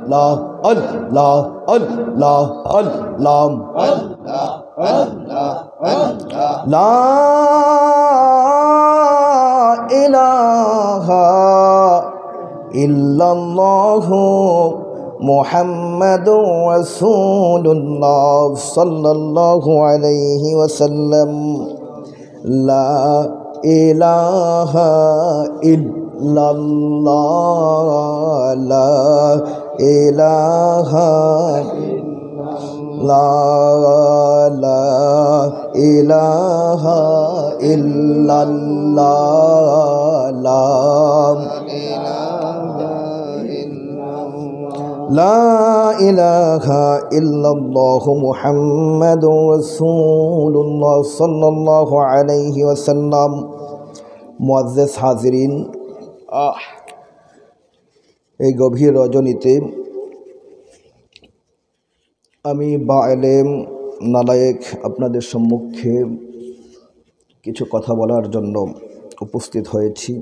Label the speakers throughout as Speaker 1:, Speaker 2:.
Speaker 1: আল্লাহ আল্লাহ আল্লাহ আল্লাহ লা ইলাহা ইল্লাল্লাহু মুহাম্মাদুর রাসূলুল্লাহ সাল্লাল্লাহু আলাইহি ওয়াসাল্লাম লা ইলাহা ইল্লাল্লাহ লা ইলাহা লা ইলাহা ইল্লাল্লাহ লা ইলাহা ইল্লাল্লাহু মুহাম্মাদুর রাসূলুল্লাহ সাল্লাল্লাহু আলাইহি ওয়াসাল্লাম। মুআজ্জাজ হাজিরিন, এই গভীর রজনীতে আমি বাএলেম নালায়েক আপনাদের সম্মুখে কিছু কথা বলার জন্য উপস্থিত হয়েছি।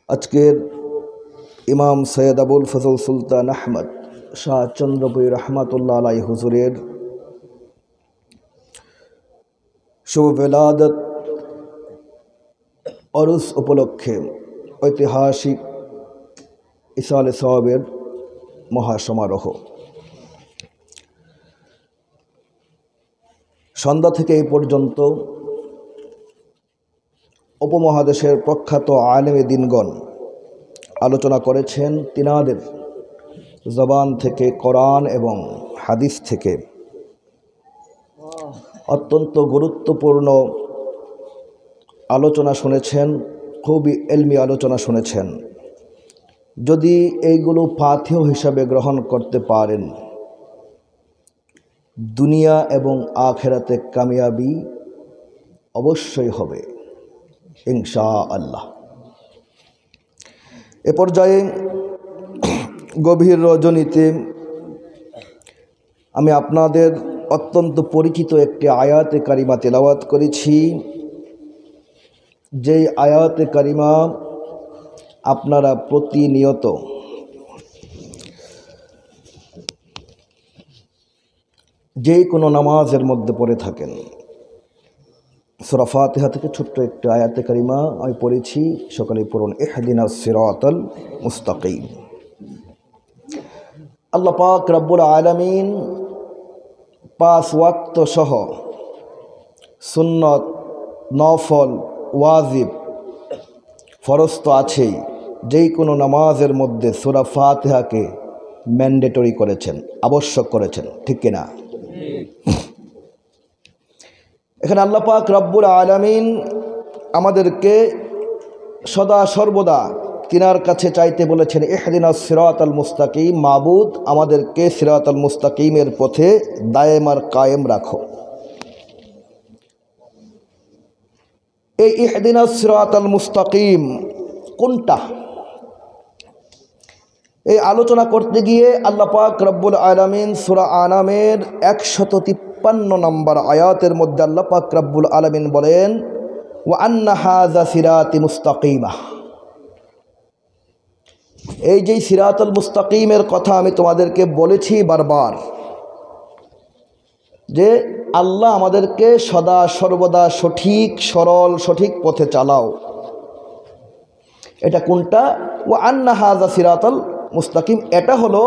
Speaker 1: আজকের ইমাম সৈয়দ আবুল ফজল সুলতান আহমদ শাহ চন্দ্রপুরী রহমাতুল্লাহ আলাইহি হুজুরের শুভ বেলাদত অরুস উপলক্ষে ঐতিহাসিক ইসালে সওয়াবের মহাসমারোহ। সন্ধ্যা থেকে এই পর্যন্ত উপমহাদেশের প্রখ্যাত আলেমে দিনগণ আলোচনা করেছেন তিনাদের জবান থেকে কোরআন এবং হাদিস থেকে অত্যন্ত গুরুত্বপূর্ণ আলোচনা শুনেছেন, খুবই এলমি আলোচনা শুনেছেন। যদি এইগুলো পাথেয় হিসাবে গ্রহণ করতে পারেন, দুনিয়া এবং আখিরাতে কামিয়াবি অবশ্যই হবে ইনশাআল্লাহ। এ পর্যায়ে গভীর রজনীতে আমি আপনাদের অত্যন্ত পরিচিত একটি আয়াতে কারিমা তেলাওয়াত করেছি। যেই আয়াতে কারিমা আপনারা প্রতিনিয়ত যে কোনো নামাজের মধ্যে পড়ে থাকেন। সূরা ফাতিহা থেকে ছোট্ট একটি আয়াতে কারিমা আমি পড়েছি, সকালে পড়ুন ইহদিনাস সিরাতাল মুস্তাকিম। আল্লাহ পাক রব্বুল আলামিন 5 ওয়াক্ত সহ সুন্নত, নফল, ওয়াজিব, ফরজ তো আছেই, যেই কোনো নামাজের মধ্যে সূরা ফাতিহাকে ম্যান্ডেটরি করেছেন, আবশ্যক করেছেন, ঠিক কিনা? এখানে আল্লাহ পাক রব্বুল আলামিন আমাদেরকে সদা সর্বদা তিনার কাছে চাইতে বলেছেন ইহদিনাস সিরাতাল মুস্তাকিম, মাবুদ আমাদেরকে সিরাতাল মুস্তাকিমের পথে দায়েম আর কায়েম রাখো। এই ইহদিনাস সিরাতাল মুস্তাকিম কোনটা, এই আলোচনা করতে গিয়ে আল্লাহ পাক রব্বুল আলামিন সূরা আনামের 153 নম্বর আয়াতের মধ্যে আল্লাহ পাক রব্বুল আলামিন বলেন ওয়া আন্না হাযা সিরাতি মুস্তাকিমা। এই যে সিরাতুল মুস্তাকিমের কথা আমি তোমাদেরকে বলেছি বারবার, যে আল্লাহ আমাদেরকে সদা সর্বদা সঠিক সরল সঠিক পথে চালাও। এটা কোনটা? ওয়া আন্না হাযা সিরাতুল মুস্তাকিম, এটা হলো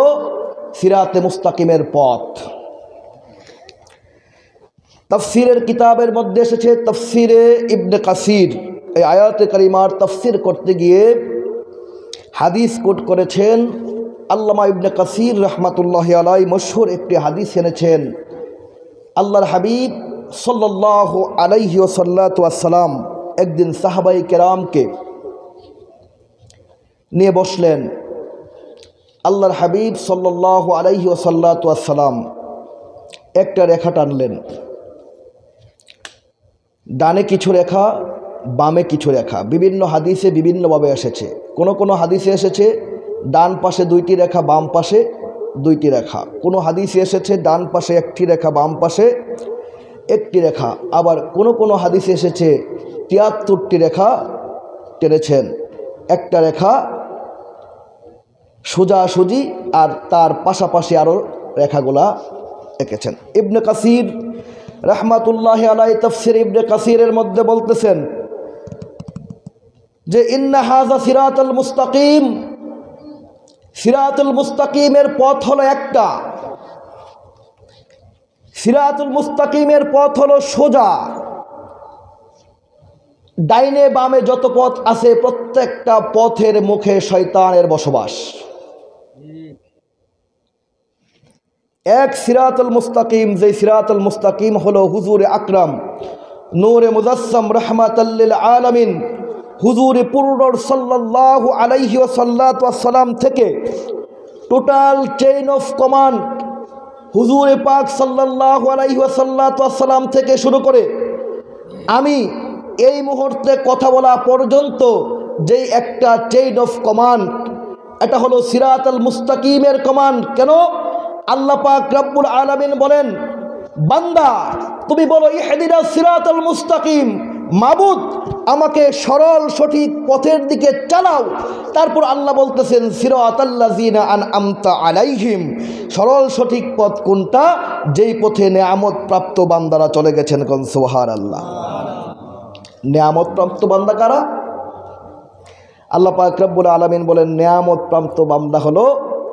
Speaker 1: সিরাতে মুস্তাকিমের পথ। তাফসীরের কিতাবের মধ্যে এসেছে, তাফসীরে ইবনে কাসির এই আয়াতে কারিমার তাফসীর করতে গিয়ে হাদিস কোট করেছেন আল্লামা ইবনে কাসির রহমাতুল্লাহি আলাইহি। মশহুর একটি হাদিস এনেছেন, আল্লাহর হাবিব সাল্লাল্লাহু আলাইহি ওয়াসাল্লাম একদিন সাহাবায়ে কেরামকে নিয়ে বসলেন। আল্লাহর হাবিব সাল্লাল্লাহু আলাইহি ওয়াসাল্লাম একটা রেখা টানলেন, ডানে কিছু রেখা, বামে কিছু রেখা। বিভিন্ন হাদিসে বিভিন্নভাবে এসেছে। কোনো হাদিসে এসেছে ডান পাশে 2টি রেখা, বাম পাশে 2টি রেখা। কোনো হাদিসে এসেছে ডান পাশে 1টি রেখা, বাম পাশে 1টি রেখা। আবার কোনো হাদিসে এসেছে 73টি রেখা টেনেছেন, একটা রেখা সোজাসুজি, আর তার পাশাপাশি আরও রেখাগুলা এঁকেছেন। ইবনে কাসির রাহমাতুল্লাহি আলাইহি তাফসীর ইবনে কাসিরের মধ্যে বলতেছেন যে ইন্না হাযা সিরাতাল মুস্তাকিম, সিরাতুল মুস্তাকিমের পথ হলো একটা, সিরাতুল মুস্তাকিমের পথ হলো সোজা। ডাইনে বামে যত পথ আছে প্রত্যেকটা পথের মুখে শয়তানের বসবাস। এক সিরাতুল মুস্তাকিম, যে সিরাতুল মুস্তাকিম হলো হুজুরে আকরাম নূরে মুজাসসাম রাহমাতাল লিল আলামিন হুজুরে পুরুর সাল্লাল্লাহু আলাইহি ওয়াসাল্লাম থেকে টোটাল চেইন অফ কমান্ড হুজুরে পাক সাল্লাল্লাহু আলাইহি ওয়াসাল্লাম থেকে শুরু করে আমি এই মুহূর্তে কথা বলা পর্যন্ত যেই একটা চেইন অফ কমান্ড, এটা হলো সিরাতুল মুস্তাকিমের কমান্ড। কেন? আল্লাহ পাক রব্বুল আলামিন বলেন, বান্দা তুমি বলো ইহদিনাস সিরাতাল মুস্তাকিম, মাবুদ আমাকে সরল সঠিক পথের দিকে চালাও। তারপর আল্লাহ বলতেছেন সিরাতাল্লাযিনা আনআমতা আলাইহিম, সরল সঠিক পথ কোনটা? যেই পথে নেয়ামত প্রাপ্ত বান্দারা চলে গেছেন। কোন সুবহানাল্লাহ। নেয়ামত প্রাপ্ত বান্দা কারা? আল্লাহ পাক রব্বুল আলামিন বলেন নেয়ামত প্রাপ্ত বান্দা হলো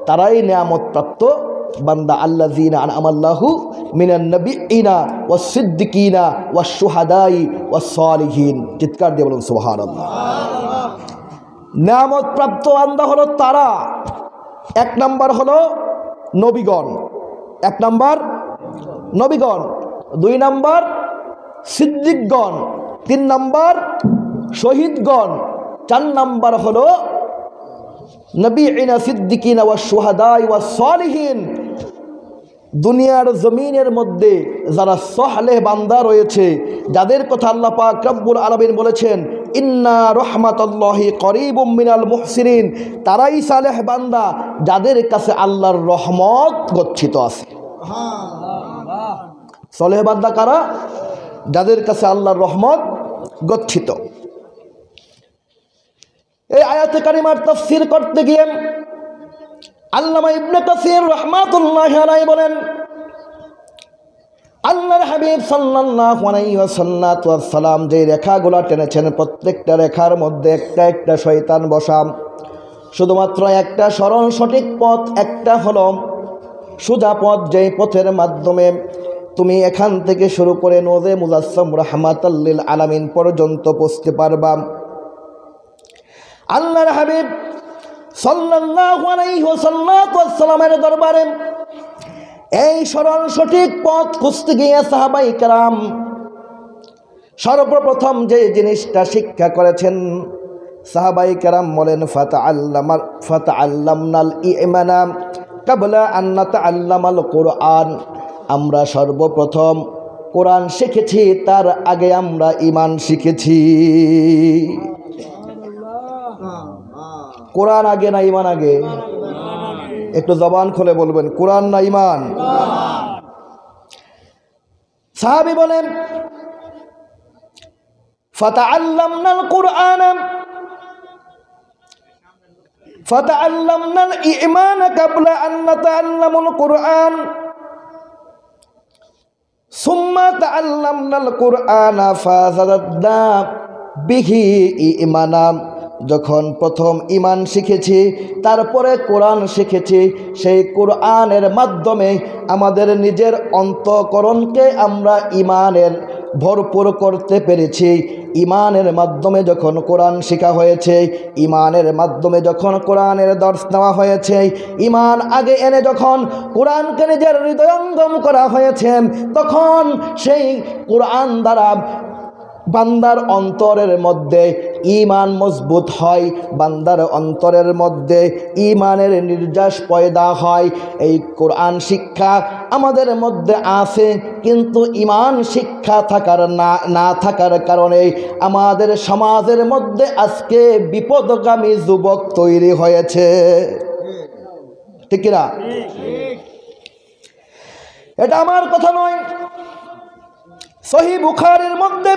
Speaker 1: তারাই নেয়ামত প্রাপ্ত বান্দা, আল্লাযীনা আনআমাল্লাহু মিনান নাবিয়্যিনা ওয়াস সিদ্দিকিনা ওয়াস শুহাদাই ওয়াস সালিহিন। চিৎকার দিয়ে বলুন সুবহানাল্লাহ। নেয়ামত প্রাপ্ত বান্দা হলো তারা, এক নাম্বার হলো নবীগণ, এক নাম্বার নবীগণ, দুই নাম্বার সিদ্দিকগণ, তিন নাম্বার শহীদগণ, চার নাম্বার হলো নবিয়িনা সিদ্দিকিনা ওয়াস শুহাদাই ওয়াস সালিহিন। দুনিয়ার জমিনের মধ্যে যারা সালেহ বান্দা রয়েছে, যাদের কথা আল্লাহ পাক রব্বুল আলামিন বলেছেন ইন্না রাহমাতাল্লাহি করিবুম মিনাল মুহসিনিন, তারাই সালেহ বান্দা যাদের কাছে আল্লাহর রহমত গচ্ছিত আছে। সালেহ বান্দা কারা? যাদের কাছে আল্লাহর রহমত গচ্ছিত। এই আয়াতে কারিমার তাফসীর করতে গিয়ে আল্লামা ইবনে কাসির রাহমাতুল্লাহি আলাইহি বলেন, আল্লাহর হাবিব সাল্লাল্লাহু আলাইহি ওয়াসাল্লাম যে রেখাগুলো টেনেছেন প্রত্যেকটা রেখার মধ্যে একটা একটা শয়তান বসা। শুধুমাত্র একটা সরল সঠিক পথ, একটা হলো সোজা পথ, যেই পথের মাধ্যমে তুমি এখান থেকে শুরু করে নূরে মুজাসসাম রাহমাতাল লিল আলামিন পর্যন্ত পৌঁছতে পারবা। আল্লাহর হাবিব সাল্লাল্লাহু আলাইহি ওয়াসাল্লামের দরবারে এই সরল সঠিক পথ খুঁজতে গিয়ে সাহাবায়ে কেরাম সর্বপ্রথম যে জিনিসটা শিক্ষা করেছেন, সাহাবায়ে কেরাম বলেন ফাতাআল্লামনাল ঈমানা ক্বাবলা আন নাতাআল্লামাল কুরআন, আমরা সর্বপ্রথম কোরআন শিখেছি, তার আগে আমরা ঈমান শিখেছি। কোরআন আগে না ঈমান আগে? একটু জবান খুলে বলবেন, কোরআন না ঈমান? সাহাবী বলেন ফাতাআল্লামনাল কুরআন ফাতাআল্লামনাল ঈমান ক্বাবলা আন নাতাআল্লামুল কুরআন সুম্মা তাআল্লামনাল কুরআনা ফাযাদাদনা বিহি ঈমানা, যখন প্রথম ঈমান শিখেছি তারপরে কোরআন শিখেছি, সেই কোরআনের মাধ্যমে আমাদের নিজের অন্তঃকরণকে আমরা ঈমানের ভরপুর করতে পেরেছি। ঈমানের মাধ্যমে যখন কোরআন শেখা হয়েছে, ঈমানের মাধ্যমে যখন কোরআনের দর্শ নেওয়া হয়েছে, ঈমান আগে এনে যখন কোরআনকে নিজের হৃদয়ঙ্গম করা হয়েছে, তখন সেই কোরআন দ্বারা বান্দার অন্তরের মধ্যে ঈমান মজবুত হয়, বান্দার অন্তরের মধ্যে ঈমানের নির্যাস পয়দা হয়। এই কোরআন শিক্ষা আমাদের মধ্যে আছে, কিন্তু ঈমান শিক্ষা না থাকার কারণে আমাদের সমাজের মধ্যে আজকে বিপদগামী যুবক তৈরি হয়েছে। ঠিক কিনা? এটা আমার কথা নয়। সহিহ বুখারীর মধ্যে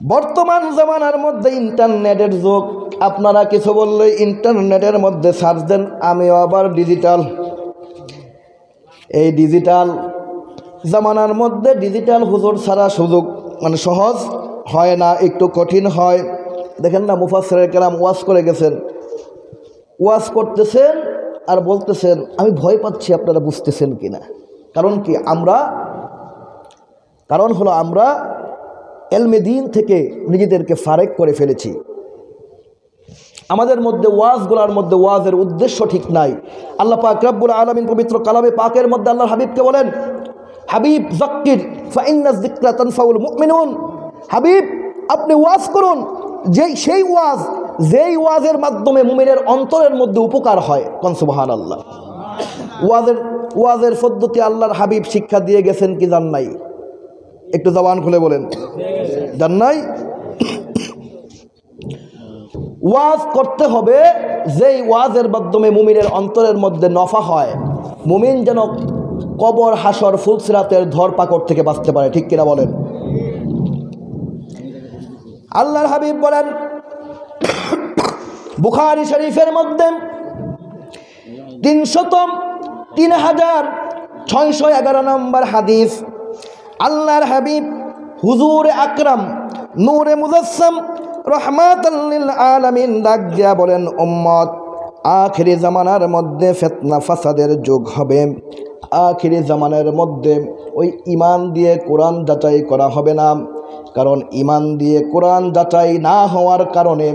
Speaker 1: বর্তমান জামানার মধ্যে ইন্টারনেটের যুগ। আপনারা কিছু বললে ইন্টারনেটের মধ্যে সার্চ দেন, আমিও আবার ডিজিটাল। এই ডিজিটাল জামানার মধ্যে ডিজিটাল হুজুর ছাড়া সুযোগ সহজ হয় না, একটু কঠিন হয়। দেখেন না, মুফাসসিরে কেরাম ওয়াজ করে গেছেন, ওয়াজ করতেছেন আর বলতেছেন আমি ভয় পাচ্ছি আপনারা বুঝতেছেন কিনা। কারণ কি? কারণ হলো আমরা এলমে দ্বীন থেকে নিজেদেরকে ফারেক করে ফেলেছি। আমাদের মধ্যে ওয়াজগুলোর মধ্যে ওয়াজের উদ্দেশ্য ঠিক নাই। আল্লাহ পাক রব্বুল আলামিন পবিত্র কালামে পাকের মধ্যে আল্লাহর হাবিবকে বলেন, হাবিব যাক্কির ফাইন্নাজ যিকরা তানফাউল মুমিনুন। হাবিব আপনি ওয়াজ করুন, যেই ওয়াজের মাধ্যমে মুমিনের অন্তরের মধ্যে উপকার হয়। কোন সুবহানাল্লাহ। ওয়াজের পদ্ধতি আল্লাহর হাবিব শিক্ষা দিয়ে গেছেন কি জান নাই? একটু জবান খুলে বলেন, জান নাই? ওয়াজ করতে হবে যেই ওয়াজের মাধ্যমে মুমিনের অন্তরের মধ্যে নফা হয়, মুমিন যেন কবর, হাসর, ফুলসিরাতের ধরপাকড় থেকে বাঁচতে পারে। ঠিক কিনা বলেন? আল্লাহর হাবিব বলেন বুখারী শরীফের মধ্যে 3611 নম্বর হাদিস, আল্লাহর হাবিব হুজুর আকরাম নূরে মুজাসসাম রহমাতাল লিল আলামিন ডাক দিয়া বলেন, উম্মত আখিরি জামানার মধ্যে ফিতনা ফাসাদের যুগ হবে। আখিরি জামানের মধ্যে ওই ঈমান দিয়ে কোরআন যাচাই করা হবে না। কারণ ঈমান দিয়ে কোরআন যাচাই না হওয়ার কারণে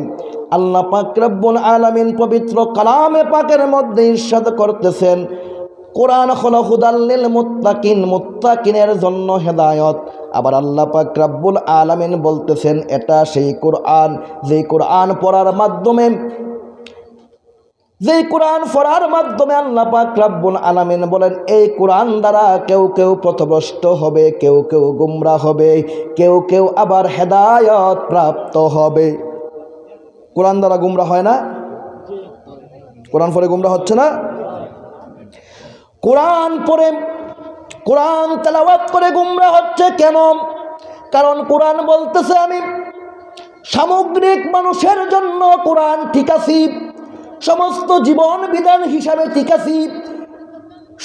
Speaker 1: আল্লাহ পাক রব্বুল আলামিন পবিত্র কালামে পাকের মধ্যে ইরশাদ করতেছেন, কোরআন হলো হুদাল লিল মুত্তাকিন, মুত্তাকিনের জন্য হেদায়েত। আবার আল্লাহ পাক রব্বুল আলামিন বলতেছেন এটা সেই কোরআন যেই কোরআন পড়ার মাধ্যমে আল্লাহ পাক রব্বুল আলামিন বলেন এই কোরআন দ্বারা কেউ কেউ পথভ্রষ্ট হবে, কেউ কেউ গুমরাহ হবে, কেউ কেউ আবার হেদায়েত প্রাপ্ত হবে। কোরআন দ্বারা গুমরাহ হয় না? কোরআন পড়ে গুমরাহ হচ্ছে না? কোরআন পড়ে, কোরআন তেলাওয়াত করে গুমরাহ হচ্ছে কেন? কারণ কোরআন বলতেছে আমি সামগ্রিক মানুষের জন্য কোরআন ঠিক আছি, সমস্ত জীবন বিধান হিসাবে ঠিক আছি,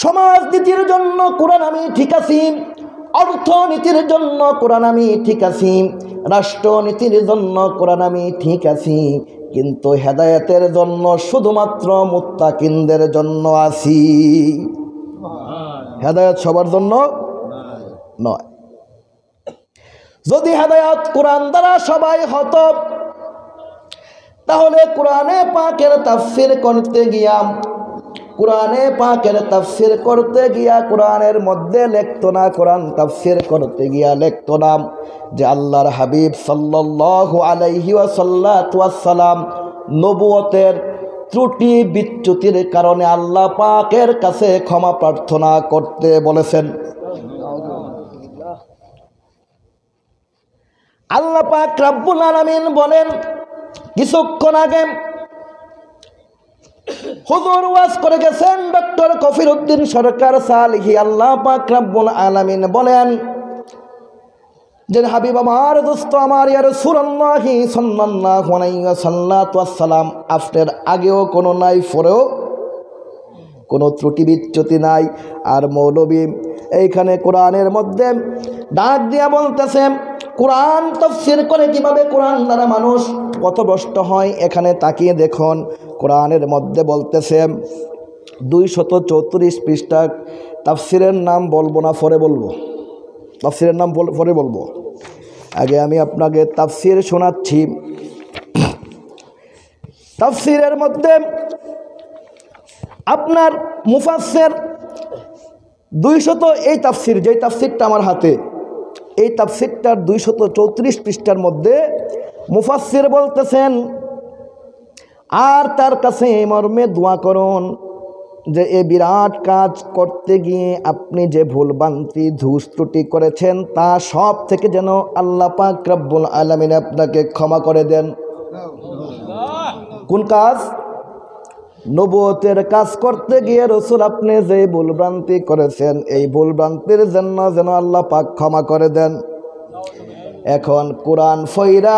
Speaker 1: সমাজনীতির জন্য কোরআন আমি ঠিক আছি, অর্থনীতির জন্য কোরআন আমি ঠিক আছি, রাষ্ট্রনীতির জন্য কোরআন আমি ঠিক আছি, কিন্তু হেদায়েতের জন্য শুধুমাত্র মুত্তাকিনদের জন্য আছি। হেদায়েত সবার জন্য নয়। যদি হেদায়েত কোরআন দ্বারা সবাই হতো, তাহলে কোরআনে পাকের তাফসীর করতে গিয়া কোরআনের মধ্যে লিখতো না, কোরআন তাফসীর করতে গিয়া লিখতো না যে আল্লাহর হাবিব সাল্লাল্লাহু আলাইহি ওয়াসাল্লাম নবুয়তের ত্রুটি বিচ্যুতির কারণে আল্লাহ পাকের কাছে ক্ষমা প্রার্থনা করতে বলেছেন। আল্লাহ পাক রব্বুল আলামিন বলেন, কিছুক্ষণ আগে হুজুর ওয়াজ করে গেছেন ডক্টর কফির উদ্দিন সরকার সালেহী, আল্লাহ পাক রব্বুল আলামিন বলেন যে হাবিব আমার, দোস্ত আমার, ইয়া রাসূলুল্লাহ সাল্লাল্লাহু আলাইহি ওয়াসাল্লাম, আপনার আগেও কোনো নাই, পরেও কোনো ত্রুটি বিচ্যুতি নাই। আর মৌলবী এইখানে কোরআনের মধ্যে ডাক দিয়া বলতেছে কোরআন তাফসীর করে কিভাবে কোরআন দ্বারা মানুষ পথভ্রষ্ট হয়। এখানে তাকিয়ে দেখুন, কোরআনের মধ্যে বলতেছে 234 পৃষ্ঠা, তাফসীরের নাম বলবো না, পরে বলবো, তাফসীরের নাম পরে বলবো, আগে আমি আপনাকে তাফসীর শোনাচ্ছি। তাফসীরের মধ্যে আপনার মুফাসসির 200, এই তাফসীর, যেই তাফসীরটা আমার হাতে, এই তাফসীরটার 234 পৃষ্ঠার মধ্যে মুফাসসির বলতেছেন, আর তার কাছে এই মর্মে দোয়া করুন যে এ বিরাট কাজ করতে গিয়ে আপনি যে ভুলভ্রান্তি ধূস ত্রুটি করেছেন তা সব থেকে যেন আল্লাহ পাক রব্বুল আলামিন আপনাকে ক্ষমা করে দেন। কোন কাজ? নবুয়তের কাজ করতে গিয়ে রাসূল আপনি যে ভুলভ্রান্তি করেছেন, এই ভুলভ্রান্তির জন্য যেন আল্লাহ পাক ক্ষমা করে দেন। এখন কোরআন ফইরা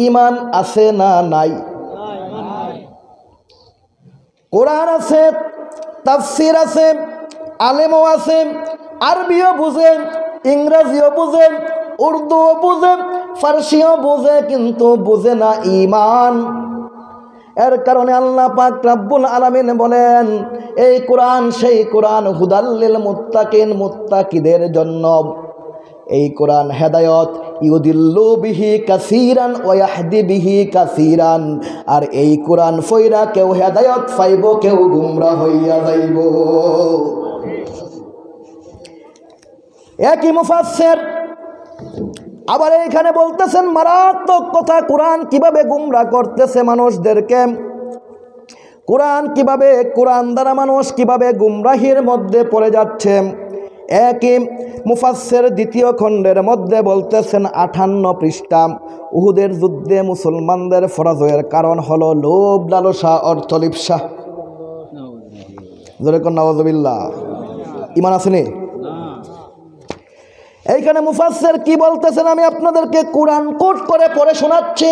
Speaker 1: ইমান আছে না নাই? কোরআন আছে, তাফসির আছে, আলেমও আছে, আরবিও বুঝে, ইংরেজিও বুঝে, উর্দুও বুঝে, ফার্সিও বুঝে, কিন্তু বুঝে না ঈমান। এর কারণে আল্লাহ পাক রব্বুল আলামিন বলেন, এই কোরআন সেই কোরআন হুদাল্লিল মুত্তাকিন, মুত্তাকিদের জন্য। এই কোরআন হেদায়ত, ইউদিল্লু বিহি কাসীরান ওয়া ইয়াহদি বিহি কাসীরান। আর এই কোরআন ফইরা কেউ হেদায়ত পাইব, কেউ গুমরা হইয়া যাইব। একই মুফাসসির আবার এইখানে বলতেছেন মারাত্মক কথা, কোরআন কিভাবে গুমরা করতেছে মানুষদেরকে, কোরআন কিভাবে, কোরআন দ্বারা মানুষ কিভাবে গুমরাহির মধ্যে পড়ে যাচ্ছে। একই মুফাসসির দ্বিতীয় খণ্ডের মধ্যে বলতেছেন 58 পৃষ্ঠা, উহুদের যুদ্ধে মুসলমানদের পরাজয়ের কারণ হলো লোভ, লালসা, অর্থলিপ্সা। জোরে কোন নাউযুবিল্লাহ। ঈমান আসেনি? এইখানে মুফাসসির কি বলতেছেন আমি আপনাদেরকে কোরআন কোট করে পড়ে শোনাচ্ছি।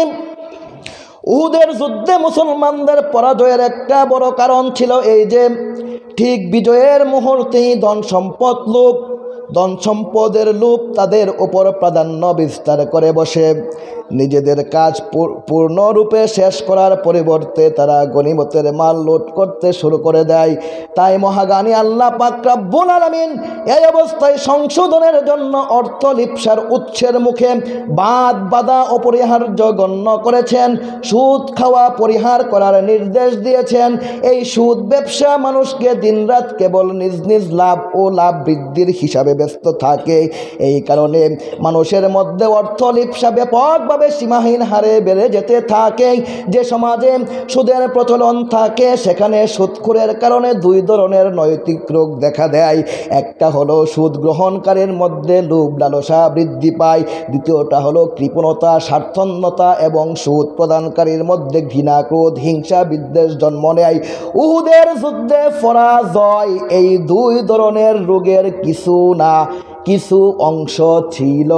Speaker 1: উহুদের যুদ্ধে মুসলমানদের পরাজয়ের একটা বড় কারণ ছিল এই যে, ঠিক বিজয়ের মুহূর্তেই ধন সম্পদ লোভ, ধন সম্পদের লোভ তাদের উপর প্রাধান্য বিস্তার করে বসে। নিজেদের কাজ পূর্ণরূপে শেষ করার পরিবর্তে তারা গনিমতের মাল লুট করতে শুরু করে দেয়। তাই মহাজ্ঞানী আল্লাহ পাক রব্বুল আলামিন এই অবস্থায় সংশোধনের জন্য অর্থলিপ্সার উৎসের মুখে বাধা অপরিহার্য গণ্য করেছেন। সুদ খাওয়া পরিহার করার নির্দেশ দিয়েছেন। এই সুদ ব্যবসা মানুষকে দিনরাত কেবল নিজ নিজ লাভ ও লাভ বৃদ্ধির হিসাবে ব্যস্ত থাকে। এই কারণে মানুষের মধ্যে অর্থলিপ্সা ব্যাপকভাবে সীমাহীন হারে বেড়ে যেতে থাকে। যে সমাজে সুদের প্রচলন থাকে সেখানে সুদখোরের কারণে দুই ধরনের নৈতিক রোগ দেখা দেয়। একটা হলো সুদ গ্রহণকারীর মধ্যে লোভ লালসা বৃদ্ধি পায়, দ্বিতীয়টা হলো কৃপণতা, স্বার্থন্যতা এবং সুদ প্রদানকারীর মধ্যে ঘৃণা, ক্রোধ, হিংসা, বিদ্বেষ জন্ম নেয়। উহুদের যুদ্ধে পরাজয় এই দুই ধরনের রোগের কিছু না কিছু অংশ ছিল।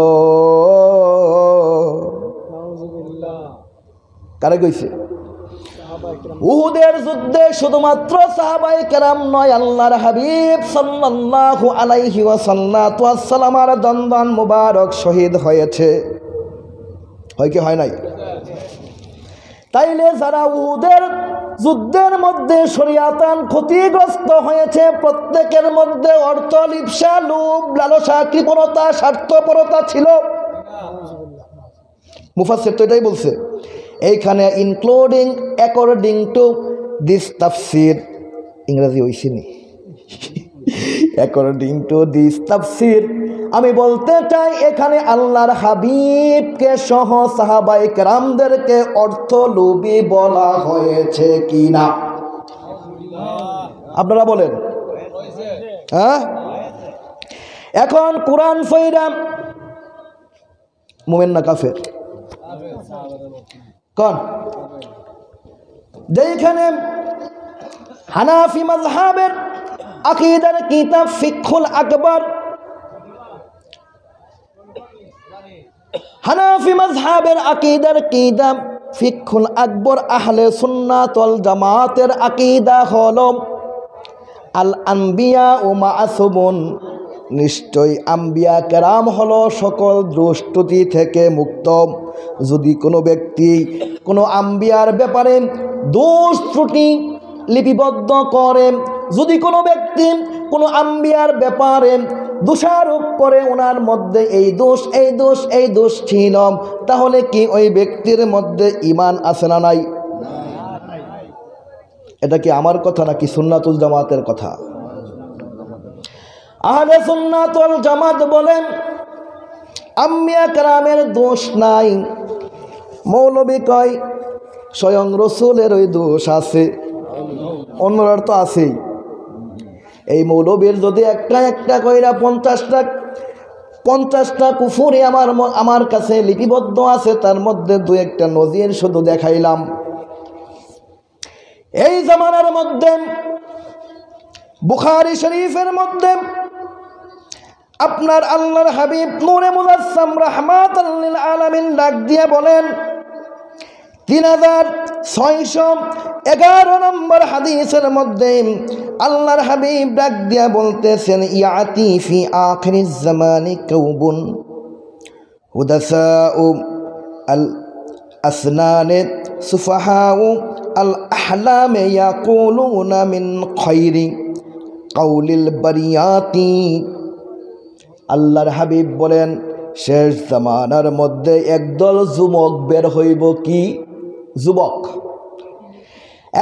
Speaker 1: কারে কইছে? উহুদের যুদ্ধে শুধুমাত্র সাহাবায়ে কেরাম নয়, আল্লাহর হাবিব সাল্লাল্লাহু আলাইহি ওয়াসাল্লাম আর দন্দন মুবারক শহীদ হয়েছে। হয় কি হয় নাই? তাইলে যারা উহুদের যুদ্ধের মধ্যে শরীয়তান ক্ষতিগ্রস্ত হয়েছে, প্রত্যেকের মধ্যে অর্থলিপ্সা, লোভ লালসা, কৃপণতা, স্বার্থপরতা ছিল। মুফাসসির তো এটাই বলছে এইখানে, ইনক্লুডিং অ্যাকর্ডিং টু দিস তাফসির। ইংরেজি হইছিনি? অ্যাকর্ডিং টু দিস তাফসির আমি বলতে চাই এখানে আল্লাহর হাবিবকে সহ সাহাবায়ে কেরামদেরকে অর্থলোভী বলা হয়েছে কি না? আপনারা বলেন। হ্যাঁ, এখন কোরআন ফইরা মুমিন না কাফের? কোন? যেখানে হানাফি মাযহাবের আকীদার কিতাব ফিকহুল আকবার, হানাফি মাযহাবের আকীদার কিতাব ফিকহুল আকবর, আহলে সুন্নাত ওয়াল জামাতের আকীদা হলো আল আম্বিয়া ও মাসুমুন, নিশ্চয় আম্বিয়া কেরাম হলো সকল দোষ ত্রুটি থেকে মুক্ত। যদি কোনো ব্যক্তি কোনো আম্বিয়ার ব্যাপারে দোষ ত্রুটি লিপিবদ্ধ করে, যদি কোনো ব্যক্তি কোনো আম্বিয়ার ব্যাপারে দোষারোপ করে ওনার মধ্যে এই দোষ এই দোষ এই দোষ ছিল, তাহলে কি ওই ব্যক্তির মধ্যে ঈমান আছে না নাই? এটা কি আমার কথা নাকি সুন্নাতুল জামাতের কথা? আহলে সুন্নাত ওয়াল জামাত বলেন আম্বিয়া কেরামের দোষ নাই। মৌলবী কয় স্বয়ং রসুলের ওই দোষ আছে, অন্যরার তো আছেই। এই মৌলবীর যদি একটা কইরা 50টা কুফুরি আমার কাছে লিপিবদ্ধ আছে, তার মধ্যে দু একটা নজির শুধু দেখাইলাম। এই জামানার মধ্যে বুখারী শরীফের মধ্যে আপনার আল্লাহর হাবিব নূরে মুজাসসাম রাহমাতাল লিল আলামিন ডাক দিয়ে বলেন 3611 নম্বর হাদিসের মধ্যে আল্লাহর হাবিব ডাক দিয়া বলতেছেন ইয়াতি ফি আখিরিজ জামানি কাউবুন হুদাসাউ আল আসনানে সুফাহাউ আল আহলামে ইয়াকুলুনা মিন খায়রি কাউলিল বারিয়াতি। আল্লাহর হাবিব বলেন শেষ জামানার মধ্যে একদল যুবক বের হইব। কি যুবক?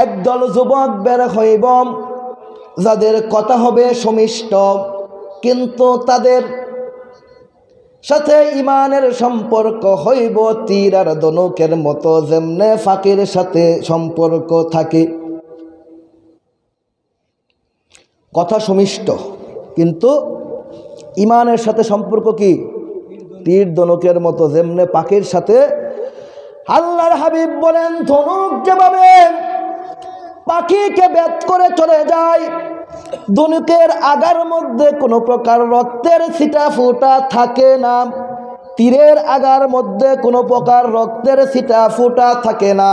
Speaker 1: একদল যুবক বের হইব যাদের কথা হবে সমিষ্ট, কিন্তু তাদের সাথে ইমানের সম্পর্ক হইব তীর আর ধনুকের মতো, যেমনে ফাঁকির সাথে সম্পর্ক থাকে। কথা সমিষ্ট কিন্তু ইমানের সাথে সম্পর্ক কি? তীর ধনুকের মতো, যেমনে পাখির সাথে। আল্লাহর হাবিব বলেন ধনুক যেভাবে পাখিকে বেদ করে চলে যায়, ধনুকের আগার মধ্যে কোনো প্রকার রক্তের ছিটা ফোঁটা থাকে না, তীরের আগার মধ্যে কোনো প্রকার রক্তের ছিটা ফোঁটা থাকে না।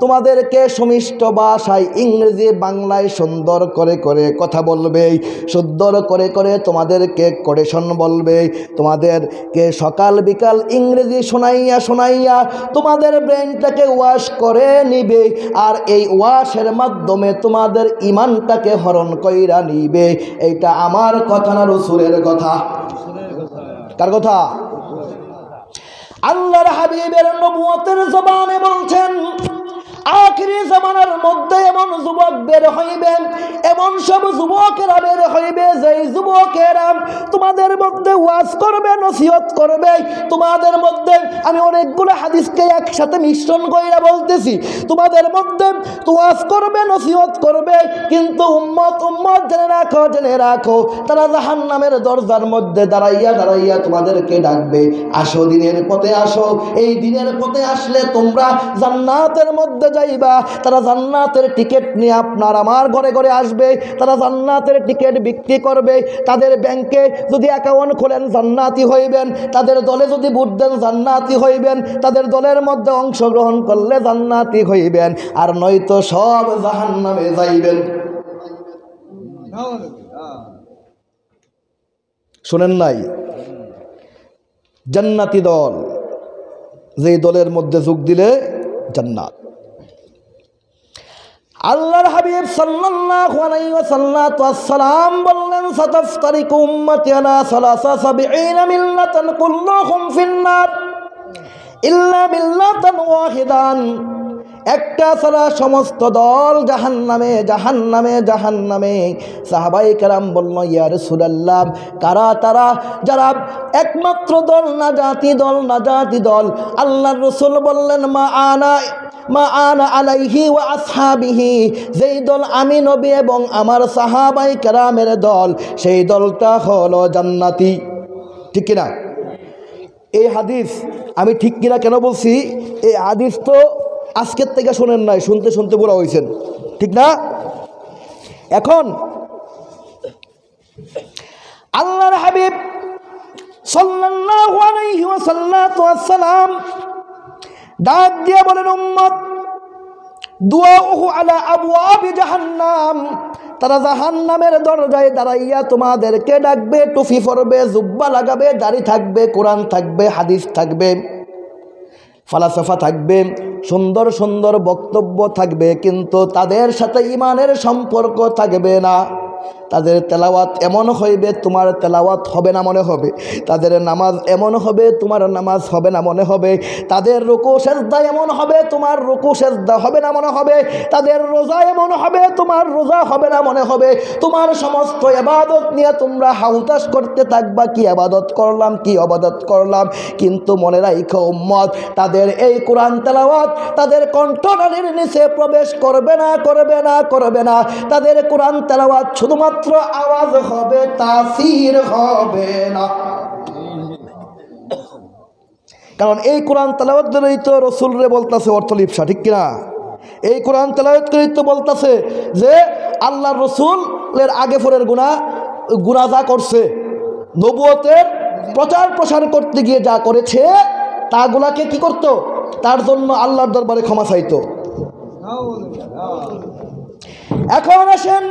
Speaker 1: তোমাদেরকে সমিষ্ট ভাষায় ইংরেজি বাংলায় সুন্দর করে করে কথা বলবে, সুন্দর করে করে তোমাদেরকে কোটেশন বলবে, তোমাদেরকে সকাল বিকাল ইংরেজি শোনাইয়া শোনাইয়া তোমাদের ব্রেনটাকে ওয়াশ করে নিবে, আর এই ওয়াশের মাধ্যমে তোমাদের ইমানটাকে হরণ কইরা নিবে। এইটা আমার কথা না রাসূলের কথা? কার কথা? আল্লাহর হাবিবের নবুয়তের জবানে বলছেন আখিরি জামানার মধ্যে এমন যুবক বের হইবে, এমন সব যুবকেরা বের হইবে যেই যুবকেরা তোমাদের মধ্যে ওয়াজ করবে, নসিহত করবে। তোমাদের মধ্যে আমি অনেকগুলো হাদিসকে একসাথে মিশ্রণ কইরা বলতেছি, তোমাদের মধ্যে ওয়াজ করবে, নসিহত করবে, কিন্তু উম্মত উম্মত জেনে রাখো, জেনে রাখো, তারা জাহান্নামের দরজার মধ্যে দাঁড়াইয়া দাঁড়াইয়া তোমাদেরকে ডাকবে, আসো দিনের পথে আসো। এই দিনের পথে আসলে তোমরা জান্নাতের মধ্যে যাইবা। তারা জান্নাতের টিকিট নিয়ে আপনার আমার ঘরে ঘরে আসবে, তারা জান্নাতের টিকিট বিক্রি করবে। তাদের ব্যাংকে যদি অ্যাকাউন্ট খোলেন জান্নাতি হইবেন, তাদের দলে যদি ভোট দেন জান্নাতি হইবেন, তাদের দলের মধ্যে অংশগ্রহণ করলে জান্নাতি হইবেন, আর নয়তো সব জাহান্নামে যাইবেন। শোনেন নাই? জান্নাতি দল, যেই দলের মধ্যে যোগ দিলে জান্নাত। আল্লাহর হাবিব সাল্লাল্লাহু আলাইহি ওয়াসাল্লাম বললেন সাতাফতারিকু উম্মতি আলা 73 মিল্লাতান কুল্লুহুম ফিন্নার ইল্লা মিল্লাতান ওয়াহিদান। একটা ছাড়া সমস্ত দল জাহান্নামে, জাহান্নামে, জাহান্নামে। সাহাবায়ে কেরাম বলল ইয়া রাসূলুল্লাহ, কারা তারা যারা একমাত্র দল নাজাতি দল, নাজাতি দল? আল্লাহর রাসূল বললেন মা আনা আলাইহি ওয়া আসহাবিহি, যেই দল আমি নবী এবং আমার সাহাবায়ে কেরামের দল, সেই দলটা হলো জান্নাতি। ঠিক কিনা? এই হাদিস আমি ঠিক কিনা কেন বলছি? এই হাদিস তো আজকের থেকে শোনেন নাই, শুনতে শুনতে বুড়া হয়েছেন, ঠিক না? এখন আল্লাহর হাবিব সাল্লাল্লাহু আলাইহি ওয়াসাল্লাম ডাক দিয়ে বলেন উম্মত দুআউহু আলা আবওয়াবি জাহান্নাম, তারা জাহান্নামের দরজায় দাঁড়াইয়া তোমাদেরকে ডাকবে, টুপি পরবে, জুব্বা লাগাবে, দাড়ি থাকবে, কোরআন থাকবে, হাদিস থাকবে, ফালাসফা থাকবে, সুন্দর সুন্দর বক্তব্য থাকবে, কিন্তু তাদের সাথে ইমানের সম্পর্ক থাকবে না। তাদের তেলাওয়াত এমন হইবে তোমার তেলাওয়াত হবে না মনে হবে, তাদের নামাজ এমন হবে তোমার নামাজ হবে না মনে হবে, তাদের রুকু সেজদা এমন হবে তোমার রুকু সেজদা হবে না মনে হবে, তাদের রোজা এমন হবে তোমার রোজা হবে না মনে হবে। তোমার সমস্ত ইবাদত নিয়ে তোমরা হাউতাস করতে থাকবা, কি ইবাদত করলাম, কি ইবাদত করলাম। কিন্তু মনে রাখো উম্মত, তাদের এই কোরআন তেলাওয়াত তাদের কণ্ঠনালীর নিচে প্রবেশ করবে না, করবে না, করবে না। তাদের কোরআন তেলাওয়াত শুধুমাত্র আওয়াজ হবে, তাসির হবে না। কারণ এই কোরআন তেলাওয়াত করেই তো রাসূলরে বলতাছে অর্থলিপসা, ঠিক কিনা? এই কোরআন তেলাওয়াত করেই তো বলতাছে যে আল্লাহর রাসূলের আগে পরের গুনাহ যা করছে নবুয়তের প্রচার প্রসার করতে গিয়ে যা করেছে তাগুলাকে কি করত, তার জন্য আল্লাহর দরবারে ক্ষমা চাইত। এখন আসেন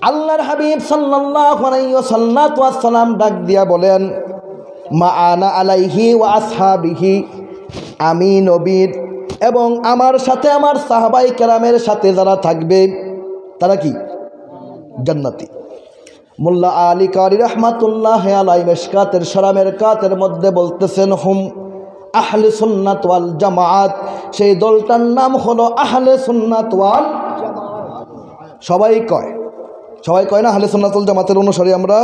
Speaker 1: আল্লাহর হাবিব সাল্লাল্লাহু আলাইহি ওয়াসাল্লাম ডাক দিয়া বলেন, মা আনা আলাইহি ওয়া আসহাবিহি, আমি নবীর এবং আমার সাথে আমার সাহাবায়ে কেরামের সাথে যারা থাকবে তারা কি জান্নাতি। মোল্লা আলী কারি রহমাতুল্লাহ আলাইহি মিশকাতের শরামের কাতের মধ্যে বলতেছেন, হুম আহলে সুন্নাত ওয়াল জামাআত, সেই দলটার নাম হলো আহলে সুন্নাত ওয়াল জামাআত। সবাই কয় না আহলে সুন্নাতুল জামাতের অনুসারী আমরা।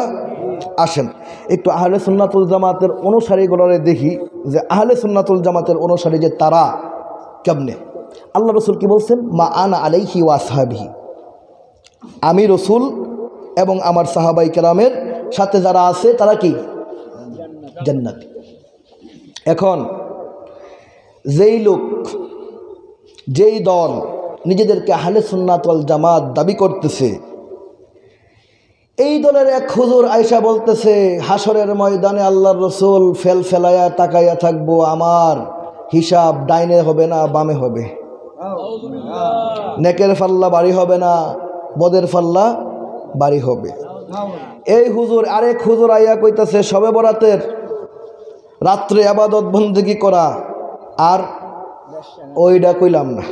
Speaker 1: আসেন একটু আহলে সুন্নাতুল জামাতের অনুসারীগুলোরে দেখি যে আহলে সুন্নাতুল জামাতের অনুসারী যে তারা কেমনে। আল্লাহ রসুল কি বলছেন, মা আনা আলাইহি ওয়া আসহাবিহি, আমি রসুল এবং আমার সাহাবায়ে কেরামের সাথে যারা আছে তারা কি জান্নাতি। এখন যেই লোক যেই দল নিজেদেরকে আহলে সুন্নাত ওয়াল জামাত দাবি করতেছে, এই দলের এক হুজুর আয়েশা বলতেছে, হাসরের ময়দানে আল্লাহর রসুল ফেলায়া তাকাইয়া থাকবো, আমার হিসাব ডাইনে হবে না বামে হবে, নেকের পাল্লা বাড়ি হবে না বদের পাল্লা বাড়ি হবে। এই হুজুর আরেক হুজুর আইয়া কইতাছে, শবে বরাতের রাত্রে ইবাদত বন্দেগী করা, আর ওইটা কইলাম না,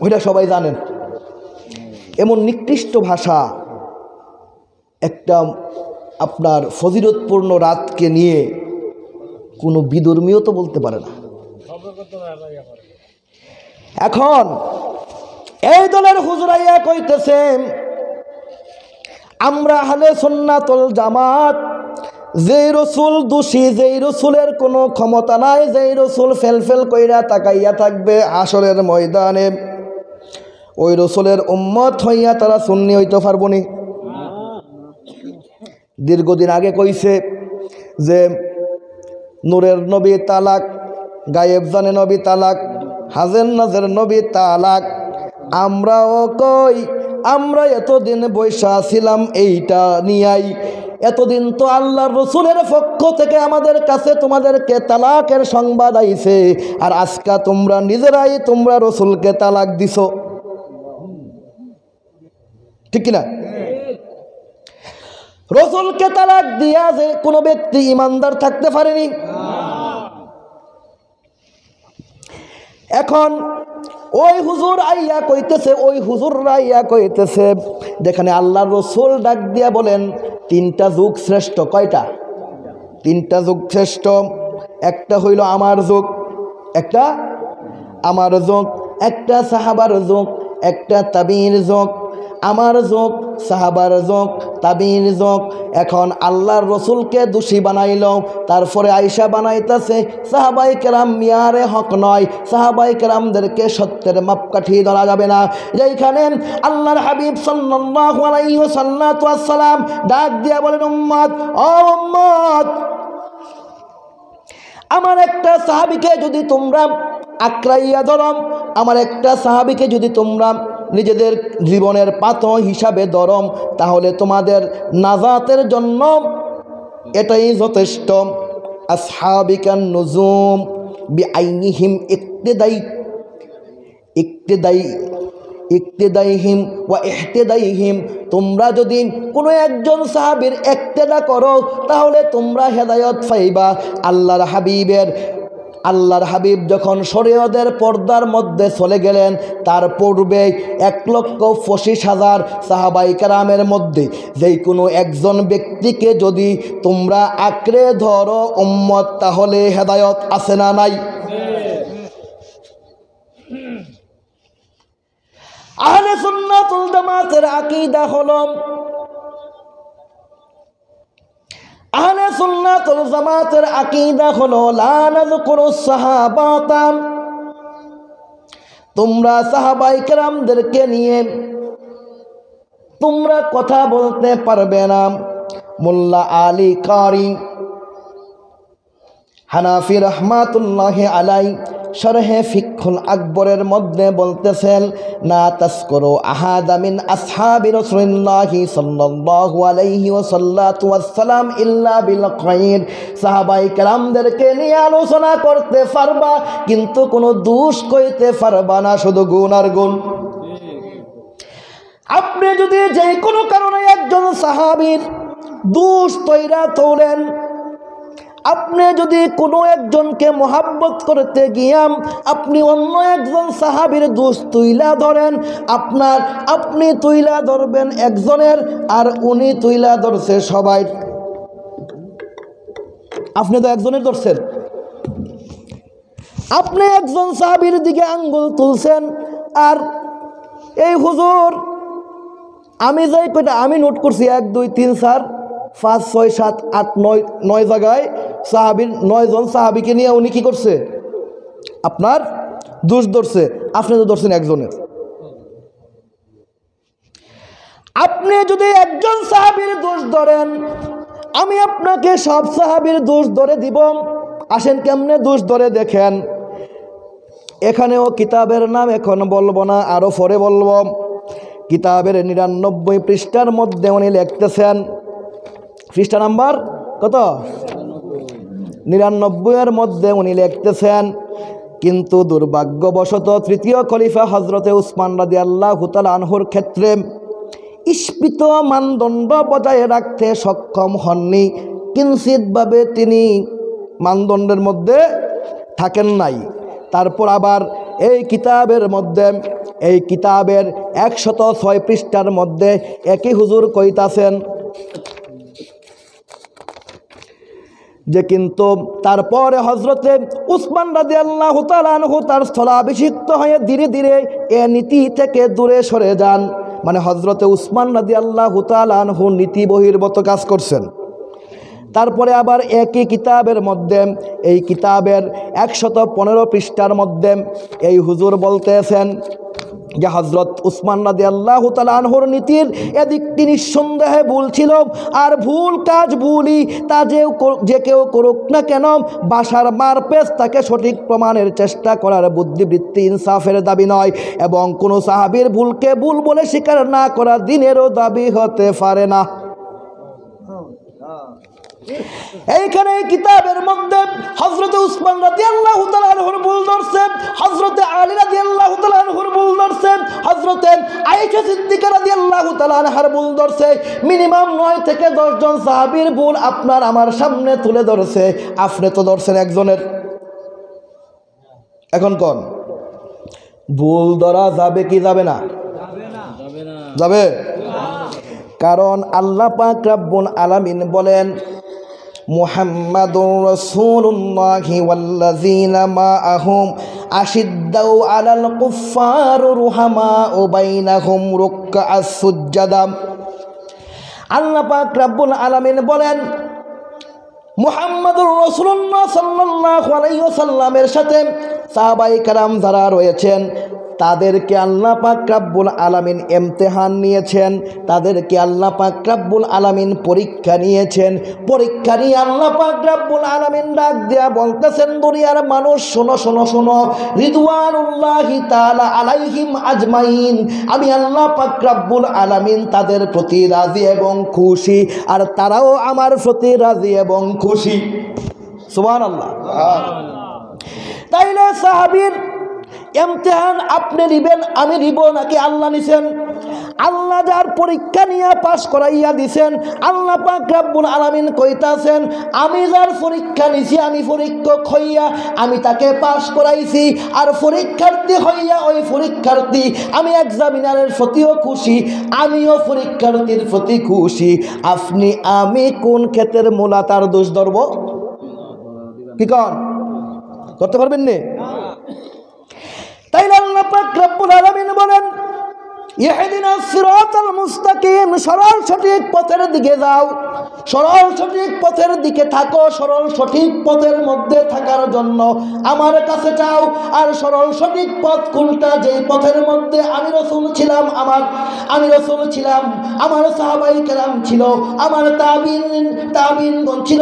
Speaker 1: ওইটা সবাই জানেন। এমন নিকৃষ্ট ভাষা একটা আপনার ফজিলতপূর্ণ রাতকে নিয়ে কোনো বিধর্মীয় তো বলতে পারে না। এখন এই দলের হুজুরাইয়া কইতেছে, আমরা আহলে সুন্নাত ওয়াল জামাত, যেই রসুল দোষী, যেই রসুলের কোনো ক্ষমতা নাই, যেই রসুল ফেল কইরা তাকাইয়া থাকবে হাসরের ময়দানে, ওই রসুলের উম্মত হইয়া তারা সুন্নি হইতে পারবো নি। দীর্ঘদিন আগে কইছে যে নূরের নবী তালাক, গায়েব জানে নবী তালাক, হাজের নাজের নবী তালাক। আমরাও কই, আমরা এতদিন বৈশা ছিলাম এইটা নিয়াই, এতদিন তো আল্লাহর রসুলের পক্ষ থেকে আমাদের কাছে তোমাদেরকে তালাকের সংবাদ আইছে, আর আজকা তোমরা নিজেরাই তোমরা রসুলকে তালাক দিছ, ঠিক কিনা? রসুলকে তালাক দিয়া যে কোনো ব্যক্তি ইমানদার থাকতে পারেনি। এখন ওই হুজুর আইয়া কইতেছে, ওই হুজুররা আইয়া কইতেছে, যেখানে আল্লাহর রসুল ডাক দিয়া বলেন তিনটা যুগ শ্রেষ্ঠ। কয়টা? তিনটা যুগ শ্রেষ্ঠ। একটা হইল আমার যুগ, একটা আমার যুগ, একটা সাহাবার যুগ, একটা তাবির যুগ। আমার যুগ, সাহাবার যুগ, তাবির যুগ। এখন আল্লাহর রসুলকে দোষী বানাইল, তারপরে আয়েশা বানাইতেছে সাহাবায়ে কেরাম মিয়ারে হক নয়, সাহাবায়ে কেরামদেরকে সত্যের মাপকাঠি ধরা যাবে না। যেখানে আল্লাহর হাবিব সাল্লাল্লাহু আলাইহি ওয়াসাল্লাম ডাক দিয়া বলেন, উম্মত, ও উম্মত, আমার একটা সাহাবীকে যদি তোমরা আঁকড়াইয়া ধরো, আমার একটা সাহাবীকে যদি তোমরা নিজেদের জীবনের পাথর হিসাবে ধরম, তাহলে তোমাদের নাজাতের জন্য এটাই যথেষ্ট। আসহাবিকান নুজুম বিআইনিহিম ইক্তেদাইহিম ওয়া ইহতেদাইহিম। তোমরা যদি কোনো একজন সাহাবীর ইক্তেদা করো তাহলে তোমরা হেদায়েত পাইবা। আল্লাহর হাবিব যখন শরীয়তের পর্দার মধ্যে চলে গেলেন, তার পূর্বে 1,25,000 সাহাবায়ে কেরামের মধ্যে যেই কোনো একজন ব্যক্তিকে যদি তোমরা আঁকড়ে ধরো উম্মত, তাহলে হেদায়েত আছে না নাই? আহলে সুন্নাত ওয়াল জামাতের আকীদা হলো, আহলে সুন্নাত ওয়াল জামাতের আকীদা হলো লা নাযকুরুস সাহাবাতা। তোমরা সাহাবায়ে কেরামদেরকে নিয়ে তোমরা কথা বলতে পারবে না। মোল্লা আলী কারি হানাফি রহমাতুল্লাহি আলাইহি শরহে ফিকহুল আকবরের মধ্যে বলতেছেন, না তাজকুরু আহাদা মিন আসহাবি রাসূলিল্লাহি সাল্লাল্লাহু আলাইহি ওয়াসাল্লাম ইল্লা বিল খায়র। সাহাবায়ে কেরামদেরকে নিয়ে আলোচনা করতে পারবা কিন্তু কোনো দোষ কইতে পারবা না, শুধু গুণ আর গুণ। আপনি যদি যে কোনো কারণে একজন সাহাবীর দোষ তৈরা তোলেন, আপনি যদি কোনো একজনকে মহাব্বত করতে গিয়াম আপনি অন্য একজন সাহাবীর দোষ তুইলা ধরেন, আপনি তুইলা ধরবেন একজনের আর উনি তুইলা ধরছে সবাই। আপনি তো একজনের ধরছেন, আপনি একজন সাহাবীর দিকে আঙ্গুল তুলছেন আর এই হুজুর আমি যাই কয়টা আমি নোট করছি 1 2 3 4 5 6 7 8 9 জায়গায় সাহাবীর 9 জন সাহাবীকে নিয়ে উনি কি করছে, আপনার দোষ ধরছে। আপনি তো ধরছেন একজনের। আপনি যদি একজন সাহাবীর দোষ ধরেন আমি আপনাকে সব সাহাবীর দোষ ধরে দিব। আসেন কেমনে দোষ ধরে দেখেন। এখানেও কিতাবের নাম এখন বলবো না, আরও পরে বলবো। কিতাবের 99 পৃষ্ঠার মধ্যে উনি লিখতেছেন, পৃষ্ঠা নাম্বার কত, 99 মধ্যে উনি লিখতেছেন, কিন্তু দুর্ভাগ্যবশত তৃতীয় খলিফা হজরতে উসমান রাদিয়াল্লাহু তাআলা আনহুর ক্ষেত্রে ইস্পিত মানদণ্ড বজায় রাখতে সক্ষম হননি। কিঞ্চিতভাবে তিনি মানদণ্ডের মধ্যে থাকেন নাই। তারপর আবার এই কিতাবের 106 পৃষ্ঠার মধ্যে একই হুজুর কইতাছেন যে কিন্তু তারপরে হজরতে উসমান রাদিয়াল্লাহু তাআলা আনহু তার স্থলাভিষিক্ত হয়ে ধীরে ধীরে এ নীতি থেকে দূরে সরে যান। মানে হজরতে উসমান রাদিয়াল্লাহু তাআলা আনহু নীতি বহির্ভূত কাজ করছেন। তারপরে আবার একই কিতাবের মধ্যে এই কিতাবের 115 পৃষ্ঠার মধ্যে এই হুজুর বলতেছেন যে হজরত উসমান রাদিয়াল্লাহু তাআলা আনহুর নীতির এদিকটি নিঃসন্দেহে ভুল ছিল। আর ভুল কাজ ভুলই, তা যে কেউ করুক না কেন বাসার মারপেস তাকে সঠিক প্রমাণের চেষ্টা করার বুদ্ধিবৃত্তি ইনসাফের দাবি নয়, এবং কোনো সাহাবীর ভুলকে ভুল বলে স্বীকার না করা দ্বীনেরও দাবি হতে পারে না। এইখানে কিতাবের মধ্যে হযরত উসমান রাদিয়াল্লাহু তাআলা আনহুর ভুল ধরছে, হযরত আলী রাদিয়াল্লাহু তাআলা আনহুর ভুল ধরছে, হযরত আয়েশা সিদ্দিকা রাদিয়াল্লাহু তাআলা আনহার ভুল ধরছে। মিনিমাম 9 থেকে 10 জন সাহাবীর ভুল আপনার আমার সামনে তুলে ধরছে। আপনি তো ধরছেন একজনের। এখন কোন ভুল ধরা যাবে কি যাবে না? যাবে। কারণ আল্লাহ পাক রব্বুল আলামিন বলেন, মুহাম্মাদুর রাসূলুল্লাহি ওয়াল্লাযীনা মাআহুম আশিদ্দাউ আলাল কুফফার রুহামাউ বাইনাহুম রুকআস সুজদা। আল্লাহ পাক রব্বুল আলামিন বলেন মুহাম্মাদুর রাসূলুল্লাহ সাল্লাল্লাহু আলাইহি ওয়াসাল্লামের সাথে সাহাবায়ে কেরাম যারা রয়েছেন তাদেরকে আল্লাহ পাক রব্বুল আলামিন ইমতিহান নিয়েছেন, তাদেরকে আল্লাহ পাক রব্বুল আলামিন পরীক্ষা নিয়েছেন। পরীক্ষা নিয়ে আল্লাহ পাক রব্বুল আলামিন ডাক দিয়া বলতেছেন, দুনিয়ার মানুষ শোনো শোনো শোনো, রিদওয়ানুল্লাহি তাআলা আলাইহিম আজমাইন, আমি আল্লাহ পাক রব্বুল আলামিন তাদের প্রতি রাজি এবং খুশি, আর তারাও আমার প্রতি রাজি এবং খুশি। সুবহানাল্লাহ। তাইলে সাহাবীর ইমতিহান আপনি নিবেন আমি নিব নাকি আল্লাহ নিছেন? আল্লাহ যার পরীক্ষা নিয়ে পাস করাইয়া দিছেন, আল্লাহ পাক রব্বুল আলামিন কইতাছেন আমি যার পরীক্ষা নিছি, আমি পরীক্ষক হইয়া আমি তাকে পাস করাইছি, আর পরীক্ষার্থী হইয়া ওই পরীক্ষার্থী আমি এক্সামিনারের প্রতিও খুশি, আমিও পরীক্ষার্থীর প্রতি খুশি। আপনি আমি কোন ক্ষেত্রের মূলা তার দোষ ধরব? কি করতে পারবেন না? তাই আল্লাহ পাক রব্বুল আলামিন বলেন ইহদিনাস সিরাতাল মুস্তাকিম, সরল সঠিক পথের দিকে যাও, সরল সঠিক পথের দিকে থাকো। সরল সঠিক পথের মধ্যে থাকার জন্য আমার কাছে চাও। আর সরল সঠিক পথ কোনটা? যে পথের মধ্যে আমি রাসূল ছিলাম, আমি রাসূল ছিলাম, আমার সাহাবায়ে কেরাম ছিল, আমার তাবিঈনগণ ছিল,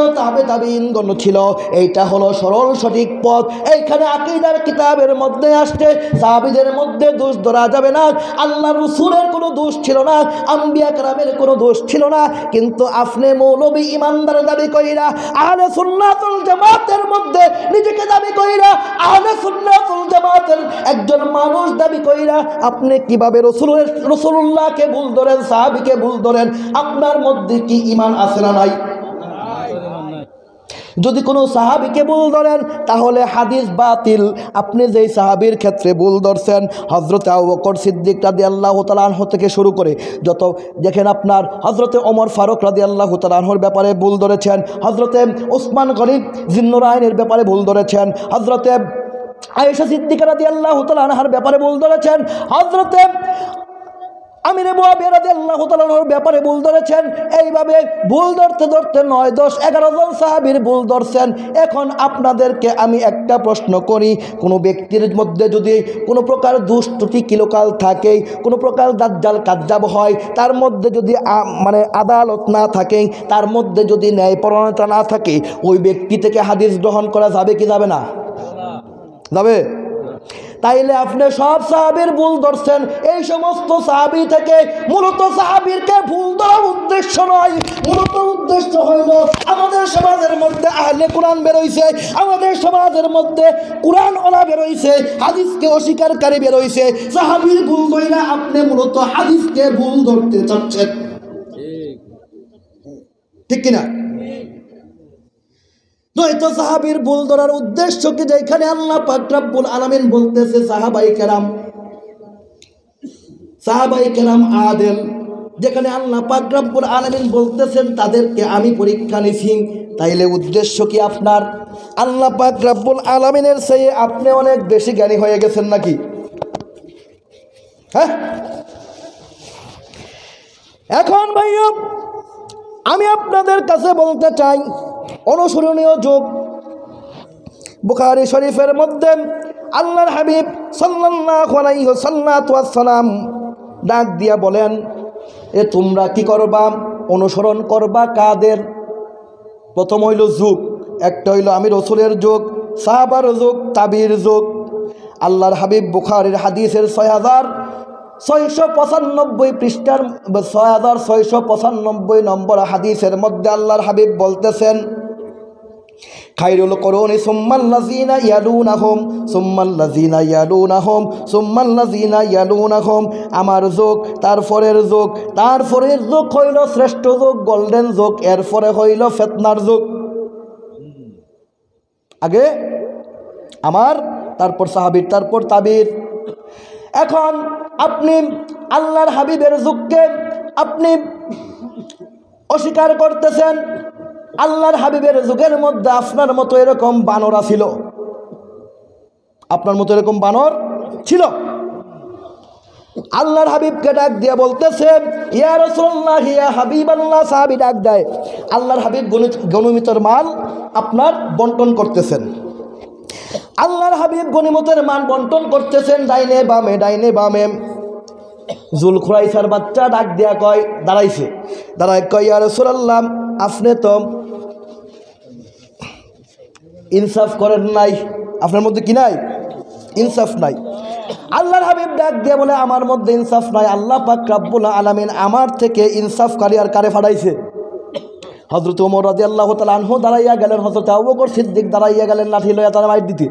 Speaker 1: তাবিঈনগণ ছিল। এইটা হলো সরল সঠিক পথ। এইখানে আকীদার কিতাবের মধ্যে আসছে সাহাবীদের মধ্যে দোষ ধরা যাবে না, আল্লাহ রাসূলের কোনো দোষ ছিল না, আম্বিয়া কেরামের কোনো দোষ ছিল না। কিন্তু আপনি মৌলবী ইমানদার দাবি কইরা আহলে সুন্নাতুল জামাতের মধ্যে নিজেকে দাবি কইরা আহলে সুন্নাতুল জামাতের একজন মানুষ দাবি কইরা আপনি কিভাবে রাসূলুল্লাহকে ভুল ধরেন, সাহাবীকে ভুল ধরেন? আপনার মধ্যে কি ঈমান আছে না নাই? যদি কোনো সাহাবীকে ভুল ধরেন তাহলে হাদিস বাতিল। আপনি যেই সাহাবীর ক্ষেত্রে ভুল ধরছেন, হযরত আবু বকর সিদ্দিক রাদিয়াল্লাহু তাআলা আনহু থেকে শুরু করে যত দেখেন, আপনার হযরত ওমর ফারুক রাদিয়াল্লাহু তাআলা আনহুর ব্যাপারে ভুল ধরেছেন, হযরতে ওসমান গনি জিন্নুরাইনের ব্যাপারে ভুল ধরেছেন, হযরতে আয়েশা সিদ্দিকা রাদিয়াল্লাহু তাআলা আনহার ব্যাপারে ভুল ধরেছেন, হযরতে আমির মুআবিয়া রাদিয়াল্লাহু তাআলা আনহুর ব্যাপারে ভুল ধরেছেন। এইভাবে ভুল ধরতে ধরতে 9, 10, 11 জন সাহাবীর ভুল ধরছেন। এখন আপনাদেরকে আমি একটা প্রশ্ন করি, কোনো ব্যক্তির মধ্যে যদি কোনো প্রকার দোষ ত্রুটি কিলোকাল থাকে, কোনো প্রকার দাজ্জাল কাজ্জাব হয়, তার মধ্যে যদি মানে আদালত না থাকে, তার মধ্যে যদি ন্যায়পরায়ণতা না থাকে, ওই ব্যক্তি থেকে হাদিস গ্রহণ করা যাবে কি যাবে না? যাবে। তাইলে আপনি সব সাহাবীর ভুল ধরছেন। এই সমস্ত সাহাবী থেকে মূলত সাহাবীরকে ভুল ধরা উদ্দেশ্য নয়, মূলত উদ্দেশ্য হইল আমাদের সমাজের মধ্যে আহলে কোরআন বেরোইছে, আমাদের সমাজের মধ্যে কোরআন ওলা বেরোইছে, হাদিসকে অস্বীকারী বেরোইছে। সাহাবীর ভুল ধইরা আপনি মূলত হাদিসকে ভুল ধরতে চাচ্ছেন, ঠিক কিনা? নয়তো সাহাবীর ভুল ধরার উদ্দেশ্য কি? যেখানে আল্লাহ পাক রব্বুল আলামিন বলতেছে সাহাবায়ে কেরাম আদেল, যেখানে আল্লাহ পাক রব্বুল আলামিন বলতেছেন তাদেরকে আমি পরীক্ষা নিছি, তাইলে উদ্দেশ্য কি আপনার? আল্লাহ পাক রব্বুল আলামিনের চেয়ে আপনি অনেক বেশি জ্ঞানী হয়ে গেছেন নাকি? হ্যাঁ। এখন ভাইয়া আমি আপনাদের কাছে বলতে চাই, অনুসরণীয় যুগ বুখারী শরীফের মধ্যে আল্লাহর হাবিব সাল্লাল্লাহু আলাইহি ওয়াসাল্লাম ডাক দিয়া বলেন, এ তোমরা কি করবা? অনুসরণ করবা কাদের? প্রথম হইল যুগ, একটা হইল আমি রাসূলের যুগ, সাহাবার যুগ, তাবির যুগ। আল্লাহর হাবিব বুখারীর হাদিসের 6695 পৃষ্ঠার 6695 নম্বর হাদিসের মধ্যে আল্লাহর হাবিব বলতেছেন, খায়রুল কুরুনি সুম্মাল্লাযিনা ইয়ালুনাহুম সুম্মাল্লাযিনা ইয়ালুনাহুম সুম্মাল্লাযিনা ইয়ালুনাহুম। আমার যুগ, তারপরের যুগ, তারপরের যুগ হইল শ্রেষ্ঠ যুগ, গোল্ডেন যুগ, এরপরে হইল ফিতনার যুগ। আগে আমার, তারপর সাহাবীর, তারপর তাবির। এখন আপনি আল্লাহর হাবিবের যুগকে আপনি অস্বীকার করতেছেন। আল্লাহর হাবিবের যুগের মধ্যে আপনার মতো এরকম বানর ছিল, আপনার মতো এরকম বানর ছিল। আল্লাহর হাবিবকে ডাক দিয়া বলতেছে, ইয়া রাসূলুল্লাহ, ইয়া হাবিবাল্লাহ। সাহাবী ডাক দেয়, আল্লাহর হাবিব গনিমতের মাল আপনার বন্টন করতেছেন। আল্লাহর হাবিব গনিমতের মাল বন্টন করতেছেন ডাইনে বামে, ডাইনে বামে। জুলখুরাইসার বাচ্চা ডাক দিয়া কয়, দাঁড়াইছে, দাঁড়ায় কয়, ইয়া রাসূলুল্লাহ, আপনি তো ইনসাফ করেন নাই, আপনার মধ্যে কি নাই? ইনসাফ নাই। আল্লাহর হাবিব ডাক দিয়ে বলে, আমার মধ্যে ইনসাফ নাই, আল্লাহ পাক রব্বুল আলামিন আমার থেকে ইনসাফকারী আর কারে ফাড়াইছে? হযরত ওমর রাদিয়াল্লাহু তাআলা আনহু দাঁড়াইয়া গেলেন, হযরত আবু বকর সিদ্দিক দাঁড়াইয়া গেলেন লাঠি লইয়া তারা মাইর দিতে।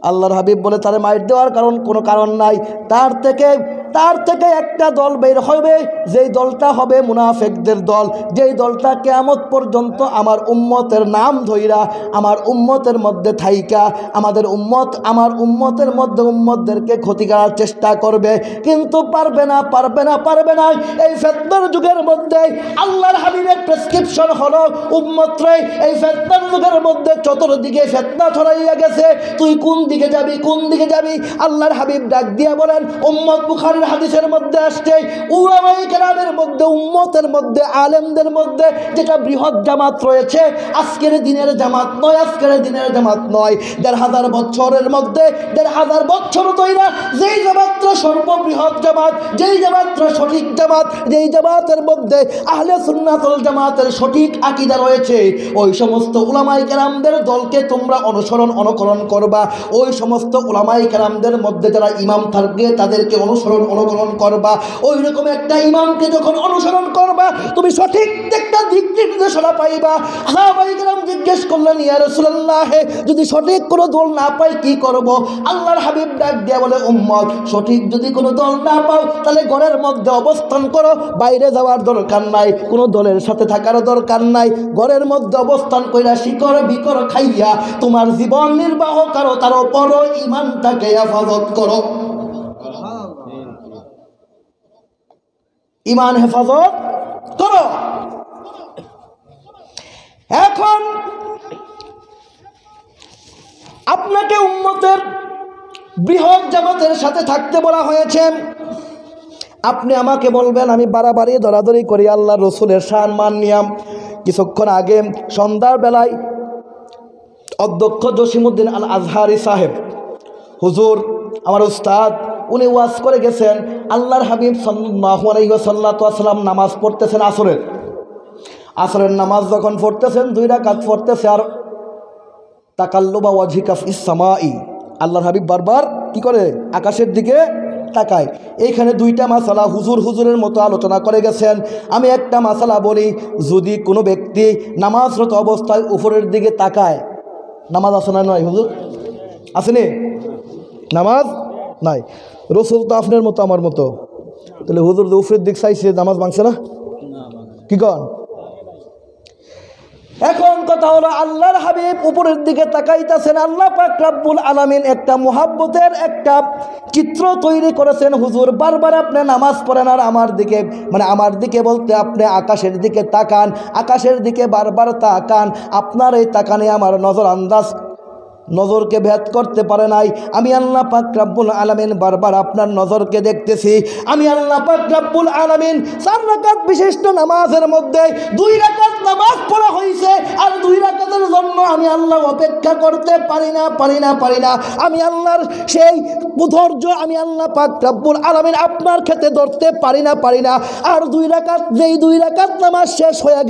Speaker 1: আল্লাহর হাবিব বলে, তারে মাইর দেওয়ার কোনো কারণ নাই। তার থেকে একটা দল বের হবে, যেই দলটা হবে মুনাফিকদের দল, যেই দলটা কিয়ামত পর্যন্ত আমার উম্মতের নাম ধইরা আমার উম্মতের মধ্যে থাইকা আমার উম্মতের মধ্যে উম্মতদেরকে ক্ষতি করার চেষ্টা করবে, কিন্তু পারবে না। এই ফিতনার যুগের মধ্যে আল্লাহর হাবিবের প্রেসক্রিপশন হলো, উম্মতরে এই ফিতনার যুগের মধ্যে চতুর্দিকে ফিতনা ছড়াইয়া গেছে, তুই কোন দিকে যাবি? আল্লাহর হাবিব ডাক দিয়া বলেন, উম্মত বুখারী বুখারীর হাদিসের মধ্যে আসছে উলামায়ে কেরামের মধ্যে, উম্মতের মধ্যে, আলেমদের মধ্যে যেটা বৃহৎ জামাত রয়েছে, আজকের দিনের জামাত নয়, আজকের দিনের জামাত নয়, ১,৫০০ বছরের মধ্যে ১,৫০০ বছর ধইরা যেই জামাতটা সর্ববৃহৎ জামাত, যেই জামাতটা সঠিক জামাত, যেই জামাতের মধ্যে আহলে সুন্নাত ওয়াল জামাতের সঠিক আকীদা রয়েছে, ওই সমস্ত উলামায়ে কেরামদের দলকে তোমরা অনুকরণ করবা। ওই সমস্ত উলামায়ে কেরামদের মধ্যে যারা ইমাম থাকবে তাদেরকে অনুকরণ করবা। ওই রকম একটা ইমামকে যখন অনুসরণ করবা তুমি সঠিক একটা দিক নির্দেশনা পাইবা। সাহাবায়ে কেরাম জিজ্ঞেস করলেন, ইয়া রাসূলুল্লাহ, যদি সঠিক কোনো দল না পাই কি করব? আল্লাহর হাবিব ডাক দিয়া বলে, উম্মত, সঠিক যদি কোনো দল না পাও তাহলে ঘরের মধ্যে অবস্থান করো, বাইরে যাওয়ার দরকার নাই, কোনো দলের সাথে থাকার দরকার নাই, ঘরের মধ্যে অবস্থান কইরা শিকড় বিকর খাইয়া তোমার জীবন নির্বাহ করো, তার উপর ঈমানটাকে হেফাজত করো। ঈমান হেফাজত করো। এখন আপনাকে উম্মতের বৃহৎ জামাতের সাথে থাকতে বলা হয়েছে। আপনি আমাকে বলবেন আমি বাড়াবাড়ি দরাদরি করি আল্লাহ রসুলের শান মান নিয়াম। কিছুক্ষণ আগে সন্ধ্যার বেলায় অধ্যক্ষ জসিমউদ্দিন আল আজহারি সাহেব হুজুর, আমার উস্তাদ, উনি ওয়াজ করে গেছেন, আল্লাহর হাবিব সাল্লাল্লাহু আলাইহি ওয়াসাল্লাম নামাজ পড়তেছেন আসরের নামাজ যখন পড়তেছেন 2 রাকাত পড়তেছে, আর তাকাল্লুবা ওয়াজহিকা ফিস সামাই, আল্লাহর হাবিব বারবার কি করে? আকাশের দিকে তাকায়। এইখানে 2টা মাসালা হুজুরের মতো আলোচনা করে গেছেন। আমি একটা মাসালা বলি, যদি কোনো ব্যক্তি নামাজরত অবস্থায় উপরের দিকে তাকায়, নামাজ আছে না নয় হুজুর? আসেনি? নামাজ নাই। রসুল তো আপনার মতো আমার মতো, তাহলে হুজুর যে উপরের দিক চাইছে নামাজ ভাঙছে না? কি কন? এখন কথা হলো, আল্লাহর হাবিব উপরের দিকে তাকাইতেছেন, আল্লাহ পাক রব্বুল আলামিন একটা মুহাব্বতের একটা চিত্র তৈরি করেছেন। হুজুর বারবার আপনি নামাজ পড়েন আর আমার দিকে, মানে আমার দিকে বলতে আপনি আকাশের দিকে তাকান, আকাশের দিকে বারবার তাকান। আপনার এই তাকানে আমার নজরকে ভেদ করতে পারে নাই। আমি আল্লাহ পাক রব্বুল আলামিন বারবার আপনার নজরকে দেখতেছি। আমি আল্লাহ পাক রব্বুল আলামিন 4 রাকাত বিশিষ্ট নামাজের মধ্যে 2 রাকাত নামাজ পড়া হয়েছে, আর 2 রাকাতের জন্য আমি আল্লাহ অপেক্ষা করতে পারি না। আমি আল্লাহর সেই ধৈর্য আমি আল্লাহ পাক রব্বুল আলামিন আপনার ক্ষেত্রে ধরতে পারি না। আর 2 রাকাত, যেই 2 রাকাত নামাজ শেষ হয়ে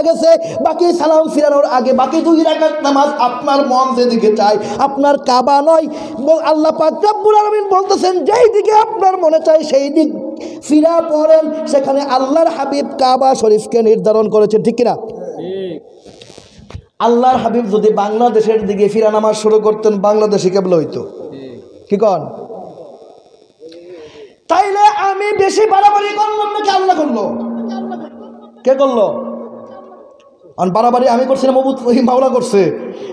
Speaker 1: গেছে, বাকি সালাম ফিরানোর আগে বাকি 2 রাকাত নামাজ আপনার মন যেদিকে চায়, আপনার কাবা নয়, আল্লাহ পাক রব্বুল আলামিন বলতেছেন যেই দিকে আপনার মনে চায় সেই দিক ফিরা পড়েন। সেখানে আল্লাহর হাবিব কাবা শরীফকে নির্ধারণ করেছেন, ঠিক কিনা? আল্লাহর হাবিব যদি বাংলাদেশের দিকে ফিরা নামাজ শুরু করতেন, বাংলাদেশে কেবল হইতো। কি কন? তাইলে আমি বেশি বাড়াবাড়ি করলাম নাকি আল্লাহ করলো? কে করলো? বাড়াবাড়ি আমি করছি না মাওলা করছে?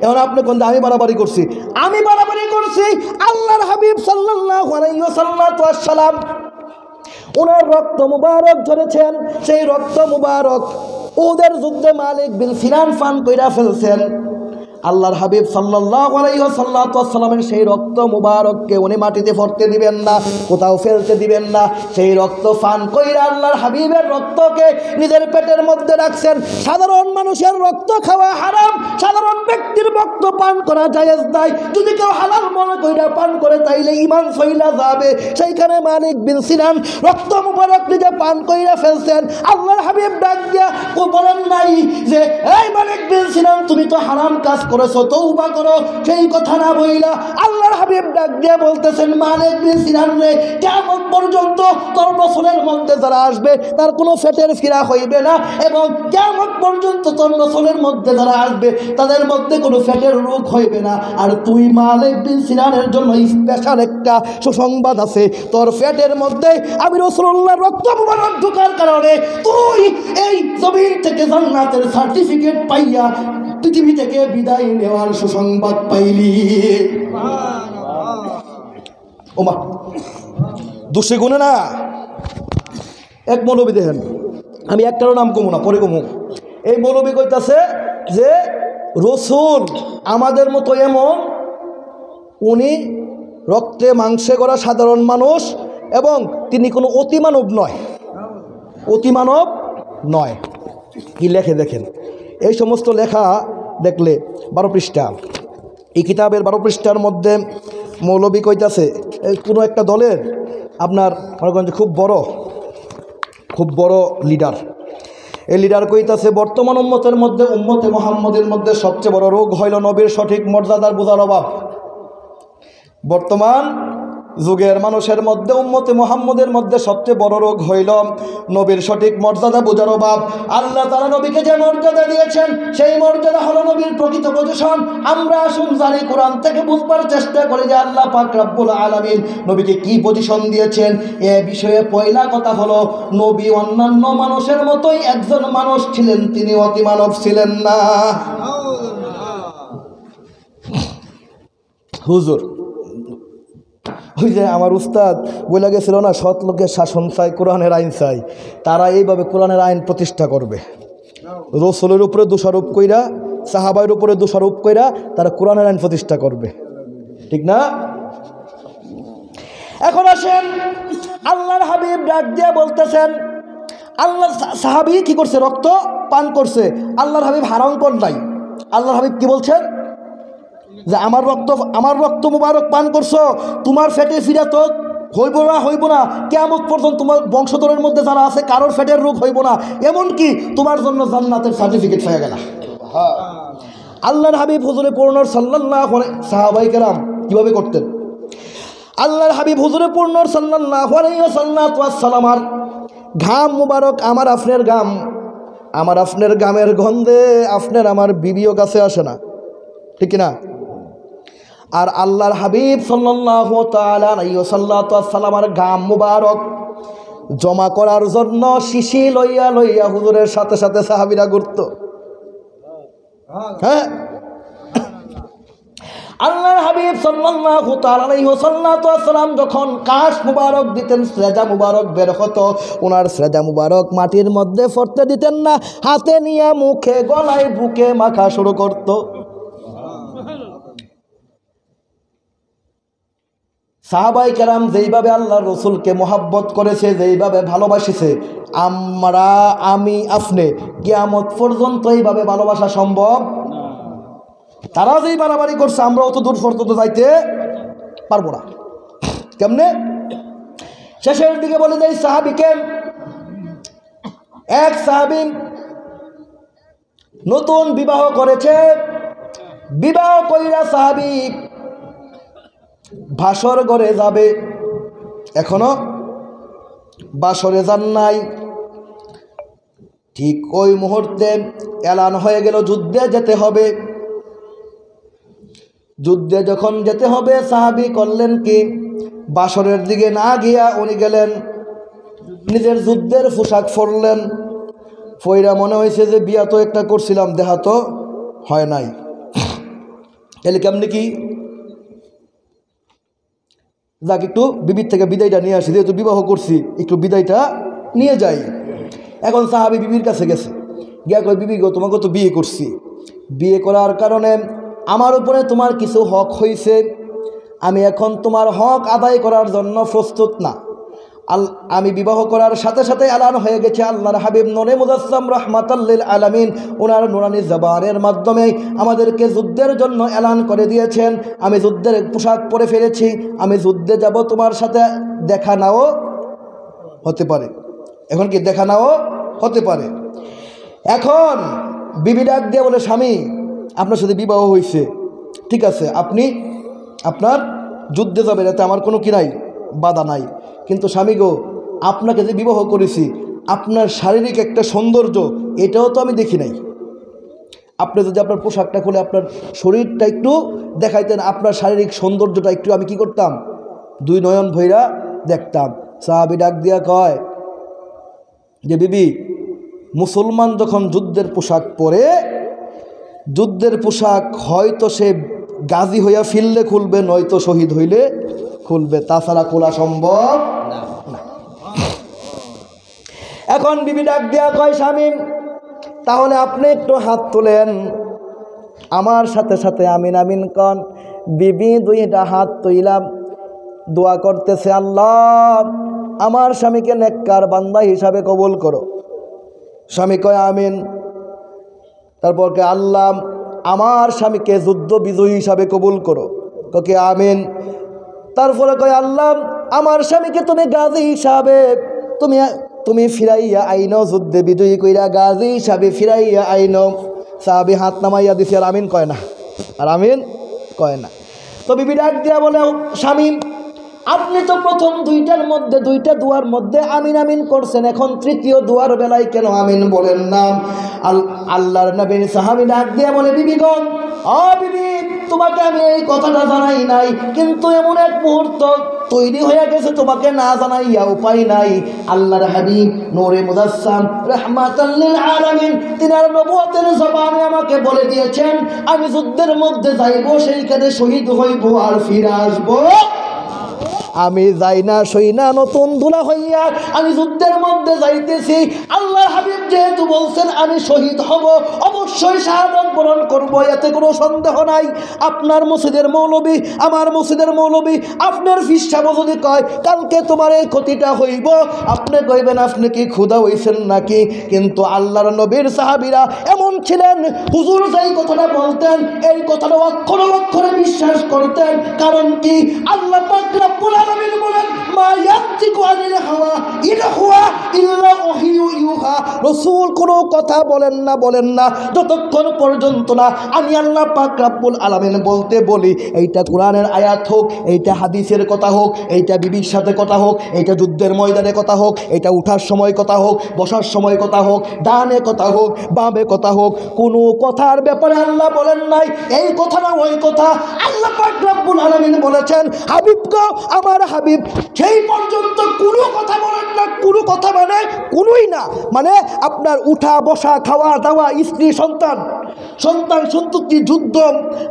Speaker 1: এখন আপনি কোন? আমি বাড়াবাড়ি করছি? আমি বাড়াবাড়ি করছি। আল্লাহর হাবিব সাল্লাল্লাহু আলাইহি ওয়াসাল্লাম ওনার রক্ত মুবারক ঝরেছেন, সেই রক্ত মুবারক ওদের যুদ্ধে মালিক বিন সিনান পান কইরা ফেলছেন। আল্লাহর হাবিব সাল্লাল্লাহু আলাইহি ওয়াসাল্লামের সেই রক্ত মুবারককে উনি মাটিতে পড়তে দিবেন না, কোথাও ফেলতে দিবেন না। সেই রক্ত পান কইরা আল্লাহর হাবিবের রক্তকে নিজের পেটের মধ্যে রাখছেন। সাধারণ মানুষের রক্ত খাওয়া হারাম, সাধারণ ব্যক্তির রক্ত পান করা জায়েজ নাই। যদি কেউ হালাল মনে কইরা পান করে তাইলে ঈমান ফইলা যাবে। সেইখানে মালিক বিন সিনান রক্ত মুবারক নিজে পান কইরা ফেলছেন। আল্লাহর হাবিব ডাক দিয়া বলেন নাই যে এই মালিক বিন সিনান তুমি তো হারাম কাজ করেছো, তওবা করো। সেই কথা না বইলা আল্লাহর হাবিব ডাক দিয়ে বলতেছেন, মালিক বিন সিনান রে, কিয়ামত পর্যন্ত তোর রসুলের মধ্যে যারা আসবে তার কোনো পেটের ফিরা হইবে না, এবং কিয়ামত পর্যন্ত তোর রসুলের মধ্যে যারা আসবে তাদের মধ্যে কোনো পেটের রোগ হইবে না। আর তুই মালিক বিন সিনানের জন্য স্পেশাল একটা সুসংবাদ আছে, তোর পেটের মধ্যে আমি রাসূলুল্লাহর রক্ত মুবারক ঢোকার কারণে তুই এই জমিন থেকে জান্নাতের সার্টিফিকেট পাইয়া পৃথিবী থেকে বিদায় নেওয়ার সুসংবাদ পাইলি। ওমা দুশে গুণে না। এক মৌলবী দেখেন, আমি একটারও নাম কমু না, পরে কমু। এই মৌলবী কইতাছে যে রসুল আমাদের মতো এমন, উনি রক্তে মাংসে গড়া সাধারণ মানুষ, এবং তিনি কোনো অতিমানব নয়, অতিমানব নয়। কি লেখে দেখেন, এই সমস্ত লেখা দেখলে 12 পৃষ্ঠা, এই কিতাবের 12 পৃষ্ঠার মধ্যে মৌলবী কইতাছে কোনো একটা দলের আপনার মনে করেন যে খুব বড় লিডার, এই লিডার কইতাছে বর্তমান উম্মতের মধ্যে, উম্মতে মুহাম্মদের মধ্যে সবচেয়ে বড় রোগ হইল নবীর সঠিক মর্যাদার বোঝার অভাব। বর্তমান যুগের মানুষের মধ্যে, উম্মতে মুহাম্মদের মধ্যে সবচেয়ে বড় রোগ হইল নবীর সঠিক মর্যাদা বোঝার অভাব। আল্লাহ তাআলা নবীকে যে মর্যাদা দিয়েছেন সেই মর্যাদা হলো নবীর প্রকৃত পজিশন। আমরা আসুন জানি, কোরআন থেকে বুঝবার চেষ্টা করি যে আল্লাহ পাক রব্বুল আলামিন নবীকে কি পজিশন দিয়েছেন। এ বিষয়ে পয়লা কথা হলো, নবী অন্যান্য মানুষের মতোই একজন মানুষ ছিলেন, তিনি অতিমানব ছিলেন না। হুজুর ওই যে আমার উস্তাদ বলে গেছিল না, সৎ লোকের শাসন চাই, কোরআনের আইন চাই। তারা এইভাবে কোরআনের আইন প্রতিষ্ঠা করবে, রসুলের উপরে দোষারোপ কইরা, সাহাবাইয়ের উপরে দোষারোপ কইরা তারা কোরআনের আইন প্রতিষ্ঠা করবে, ঠিক না? এখন আসেন, আল্লাহর হাবিব ডাক দিয়ে বলতেছেন, আল্লাহ সাহাবী কি করছে? রক্ত পান করছে। আল্লাহর হাবিব হারাম কর নাই। আল্লাহর হাবিব কি বলছেন? যে আমার রক্ত মুবারক পান করছো, তোমার ফেটে ফিরা তো হইব না, কিয়ামত পর্যন্ত তোমার বংশধরের মধ্যে যারা আছে কারোর ফেটের রোগ হইব না, এমনকি তোমার জন্য জান্নাতের সার্টিফিকেট হয়ে গেল। আল্লাহর হাবিব হুজুরে পূর্ণর সাল্লাল্লাহু আলাইহি সাহাবায়ে কেরাম কিভাবে করতেন? আল্লাহর হাবিব হুজুরে পূর্ণর সাল্লাল্লাহু আলাইহি ওয়াসাল্লাম আর ঘাম মুবারক, আমার আপনার ঘাম, আমার আপনার ঘামের গন্ধে আপনার আমার বিবিও কাছে আসে না, ঠিক না? আর আল্লাহর হাবিব সাল্লাল্লাহু তাআলা আলাইহি ওয়াসাল্লামের ঘাম মুবারক জমা করার জন্য শিশি লইয়া হুজুরের সাথে সাথে সাহাবীরা ঘুরত। হ্যাঁ, আল্লাহর হাবিব সাল্লাল্লাহু তাআলা আলাইহি ওয়াসাল্লাম যখন কাশ মুবারক দিতেন, শ্রেজা মুবারক বের হতো, ওনার শ্রেজা মুবারক মাটির মধ্যে পড়তে দিতেন না, হাতে নিয়ে মুখে, গলায়, বুকে মাখা শুরু করত। সাহাবায়ে কেরাম যেইভাবে আল্লাহর রসুলকে মোহাব্বত করেছে, যেইভাবে ভালোবাসিছে, আমি আপনি কিয়ামত পর্যন্ত এইভাবে ভালোবাসা সম্ভব। তারা যেই বাড়াবাড়ি করছে, আমরা অত দূর পর্যন্ত যাইতে পারবো না। কেমনে? শেষের দিকে বলে যাই সাহাবীকে, এক সাহাবী নতুন বিবাহ করেছে, বিবাহ কইরা সাহাবী ভাসর ঘরে যাবে, এখনো বাসরে যান নাই। ঠিক ওই মুহূর্তে এলান হয়ে গেল যুদ্ধে যেতে হবে। যুদ্ধে যখন যেতে হবে, সাহাবী করলেন কি, বাসরের দিকে না গিয়া উনি গেলেন নিজের যুদ্ধের পোশাক পরলেন। পয়রা মনে হয়েছে যে বিয়া তো একটা করছিলাম, দেহা তো হয় নাই, এলে কেমনি কি, যাক একটু বিবির থেকে বিদায়টা নিয়ে আসি, যেহেতু বিবাহ করছি একটু বিদায়টা নিয়ে যাই। এখন সাহাবী বিবির কাছে গেছে, গিয়া কই, বিবি গো, তোমাকে তো বিয়ে করছি, বিয়ে করার কারণে আমার উপরে তোমার কিছু হক হয়েছে, আমি এখন তোমার হক আদায় করার জন্য প্রস্তুত না। আমি বিবাহ করার সাথে সাথে এলান হয়ে গেছে আল্লাহর হাবিব নূরে মুজাসসাম রাহমাতাল লিল আলামিন, ওনার নুরানি জবানের মাধ্যমে আমাদেরকে যুদ্ধের জন্য এলান করে দিয়েছেন। আমি যুদ্ধের পোশাক পরে ফেলেছি, আমি যুদ্ধে যাব, তোমার সাথে দেখা নাও হতে পারে। এখন কি দেখা নাও হতে পারে? এখন বিবি ডাক দিয়ে বলে, স্বামী আপনার সাথে বিবাহ হয়েছে, ঠিক আছে, আপনি আপনার যুদ্ধে যাবেন, এতে আমার কোনো কি নাই, বাধা নাই, কিন্তু স্বামী গো, আপনাকে যে বিবাহ করেছি, আপনার শারীরিক একটা সৌন্দর্য, এটাও তো আমি দেখি নাই। আপনি যদি আপনার পোশাকটা খুলে আপনার শরীরটা একটু দেখাইতেন, আপনার শারীরিক সৌন্দর্যটা একটু আমি কি করতাম, দুই নয়ন ভৈরা দেখতাম। সাহাবী ডাক দিয়া কয় যে, বিবি, মুসলমান যখন যুদ্ধের পোশাক পরে, যুদ্ধের পোশাক হয়তো সে গাজী হইয়া ফিরলে খুলবে, নয়তো শহীদ হইলে খুলবে, তাছাড়া খোলা সম্ভব না। এখন বিবি ডাক দিয়া কয়, স্বামী তাহলে আপনি একটু হাত তোলেন, আমার সাথে সাথে আমিন আমিন কন। বিবি দুইটা হাত তুইলাম, দোয়া করতেছে, আল্লাহ আমার স্বামীকে নেককার বান্দা হিসাবে কবুল করো। স্বামী কয় আমিন। তারপর কে আল্লাহ আমার স্বামীকে যুদ্ধ বিজয়ী হিসাবে কবুল করো, কে আমিন। তারপরে কয় আল্লাহ আমার স্বামীকে তুমি গাজী হিসাবে তুমি ফিরাইয়া আইনো, যুদ্ধে বিজয়ী কইরা গাজী হিসাবে ফিরাইয়া আইনো। সাহাবী হাত নামাইয়া দিছে, আর আমিন কয় না, আর আমিন কয় না। তো বিবি ডাক দিয়া বলে, স্বামী আপনি তো প্রথম দুইটা দুয়ার মধ্যে আমিন আমিন করছেন, এখন তৃতীয় দুয়ার বেলায় কেন আমিন বলেন না? আল্লাহর নবীর সাহাবী ডাক দিয়া বলে, বিবিগণ বিবি তোমাকে আমি এই কথাটা জানাই নাই, কিন্তু এমন এক মুহূর্ত তৈরি হয়ে গেছে তোমাকে না জানাইয়া উপায় নাই। আল্লাহর হাবিব নূরে মুজাসসাম রাহমাতাল লিল আলামিন তিনার নবুয়তের জবানে আমাকে বলে দিয়েছেন, আমি যুদ্ধের মধ্যে যাইব, সেইখানে শহীদ হইব আর ফিরে আসবো। আমি যাই না সই না নতুন দুলা হইয়া আমি যুদ্ধের মধ্যে যাইতেছি। আল্লাহর হাবিব যেহেতু বলছেন আমি শহীদ হব, অবশ্যই শাহাদাত বরণ করব, এতে কোনো সন্দেহ নাই। আপনার মসজিদের মৌলবী, আমার মসজিদের মৌলবী, আপনার ফিসাব যদি কয় কালকে তোমার এই ক্ষতিটা হইব, আপনি কইবেন আপনি কি ক্ষুধা হইছেন নাকি? কিন্তু আল্লাহর নবীর সাহাবীরা এমন ছিলেন, হুজুর যেই কথাটা বলতেন এই কথাটা অক্ষরে অক্ষরে বিশ্বাস করতেন। কারণ কি? আল্লাহ পাক রব্বুল আলামিন বলেন, মা ইয়ান্তিকু আনিল হাওয়া ইন হুয়া ইল্লা ওয়াহিয়ু ইউহা। রাসূল কোনো কথা বলেন না যতক্ষণ পর্যন্ত না আমি আল্লাহ পাক রব্বুল আলামিন বলতে বলি। এইটা কোরআনের আয়াত হোক, এইটা হাদিসের কথা হোক, এইটা বিবির সাথে কথা হোক, এইটা যুদ্ধের ময়দানে কথা হোক, এইটা উঠার সময় কথা হোক, বসার সময় কথা হোক, ডানে কথা হোক, বামে কথা হোক, কোনো কথার ব্যাপারে আল্লাহ বলেন নাই এই কথা না ওই কথা। আল্লাহ পাক রব্বুল আলামিন বলেছেন, হাবিব গো আমার হাবিব সেই পর্যন্ত কোনো কথা বলেন না। কোনো কথা মানে কোনোই না, মানে আপনার উঠা বসা, খাওয়া দাওয়া, স্ত্রী সন্তান সন্ততি, যুদ্ধ,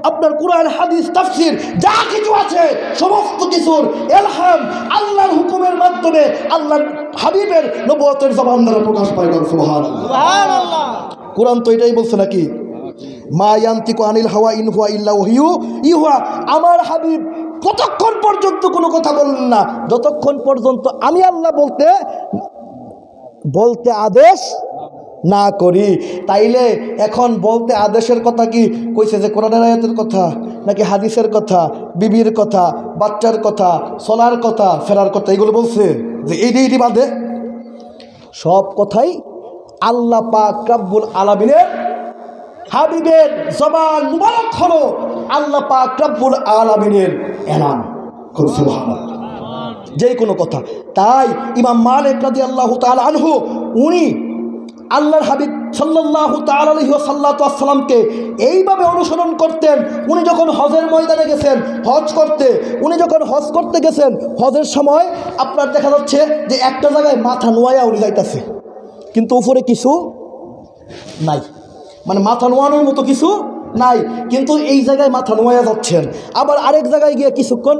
Speaker 1: আপনার কোরআন হাদিস তাফসীর যা কিছু আছে সমস্ত কিছুর ইলহাম আল্লাহর হুকুমের মাধ্যমে আল্লাহর হাবিবের নবুয়তের জবান দ্বারা প্রকাশ পায়। সুবহানাল্লাহ। কোরআন তো এটাই বলছে নাকি, মা ইয়ান্তিকু আনিল হাওয়া ইন হুয়া ইল্লা ওয়াহিয়ু ইউহা। আমার হাবিব কতক্ষণ পর্যন্ত কোনো কথা বললেন না যতক্ষণ পর্যন্ত আমি আল্লাহ বলতে আদেশ না করি। তাইলে এখন বলতে আদেশের কথা কি কইছে যে কোরআনের আয়াতের কথা নাকি হাদিসের কথা, বিবির কথা, বাচ্চার কথা, চলার কথা, ফেরার কথা, এগুলো বলছে যে এইটি বাদে সব কথাই আল্লাহ পাক রব্বুল আলামিনের হাবিবের জবান মুবারক হলো আল্লাহ পাক রব্বুল আলামিনের এলান। সুবহানাল্লাহ। যে কোনো কথা। তাই ইমাম মালিক রাদিয়াল্লাহু তাআলা আনহু উনি আল্লাহর হাবিব সাল্লাল্লাহু তাআলা আলাইহি ওয়াসাল্লামকে এইভাবে অনুসরণ করতেন। উনি যখন হজের ময়দানে গেছেন হজ করতে গেছেন, হজের সময় আপনার দেখা যাচ্ছে যে একটা জায়গায় মাথা নোয়াইয়া উনি যাইতেছে, কিন্তু উপরে কিছু নাই, মানে মাথা নোয়ানোর মতো কিছু নাই, কিন্তু এই জায়গায় মাথা নোয়াইয়া যাচ্ছেন। আবার আরেক জায়গায় গিয়ে কিছুক্ষণ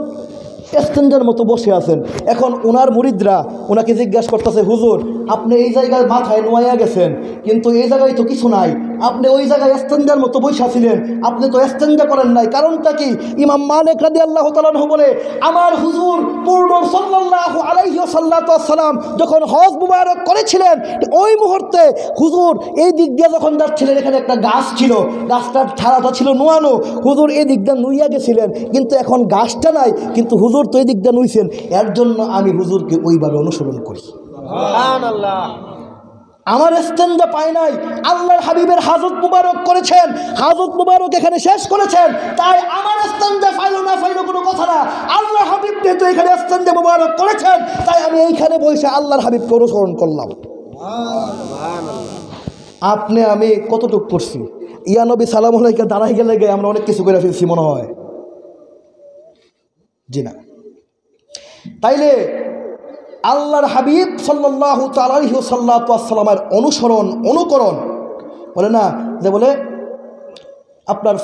Speaker 1: স্ট্যান্ডের মতো বসে আছেন। এখন ওনার মুরিদরা ওনাকে জিজ্ঞাসা করতেছে, হুজুর আপনি এই জায়গায় মাথায় নোয়াইয়া গেছেন, কিন্তু এই জায়গায় তো কিছু নাই, আপনি ওই জায়গায় স্ট্যান্ডের মতো বসে ছিলেন, আপনি তো স্ট্যান্ডে করেন নাই, কারণটা কি? ইমাম মালিক রাদিয়াল্লাহু তাআলা আনহু বলে, আমার হুজুর পূর্ণ সাল্লাল্লাহু আলাইহি ওয়াসাল্লাম যখন হজ মুবারক করেছিলেন ওই মুহূর্তে হুজুর এই দিক দিয়ে যখন যাচ্ছিলেন এখানে একটা গাছ ছিল, গাছটার ছাড়াটা ছিল নোয়ানো, হুজুর এই দিক দিয়ে নুইয়া গেছিলেন, কিন্তু এখন গাছটা নাই, কিন্তু হুজুর তো এই দিক দিয়ে নুইছেন, এর জন্য আমি হুজুরকে ওইভাবে অনুসরণ করি। সুবহানাল্লাহ। আমার স্ট্যান্ডে পায় নাই, আল্লাহর হাবিবের হাজত মুবারক করেছেন, হাজত মুবারক এখানে শেষ করেছেন, তাই আমার স্ট্যান্ডে ফাইলো কোনো কথা না। আল্লাহর হাবিব যেহেতু এখানে স্ট্যান্ডে মুবারক করেছেন, তাই আমি এইখানে বসে আল্লাহর হাবিবকে অনুসরণ করলাম। আপনি আমি কতটুকু করছি? ইয়া নবী সালাম আলাইকা দাঁড়াই গেলে আমরা অনেক কিছু করে ফেলছি মনে হয়, জি না? তাইলে আল্লাহর হাবিব সাল্লাল্লাহু তাআলা আলাইহি ওয়াসাল্লামের অনুকরণ বলে না, যে বলে আপনার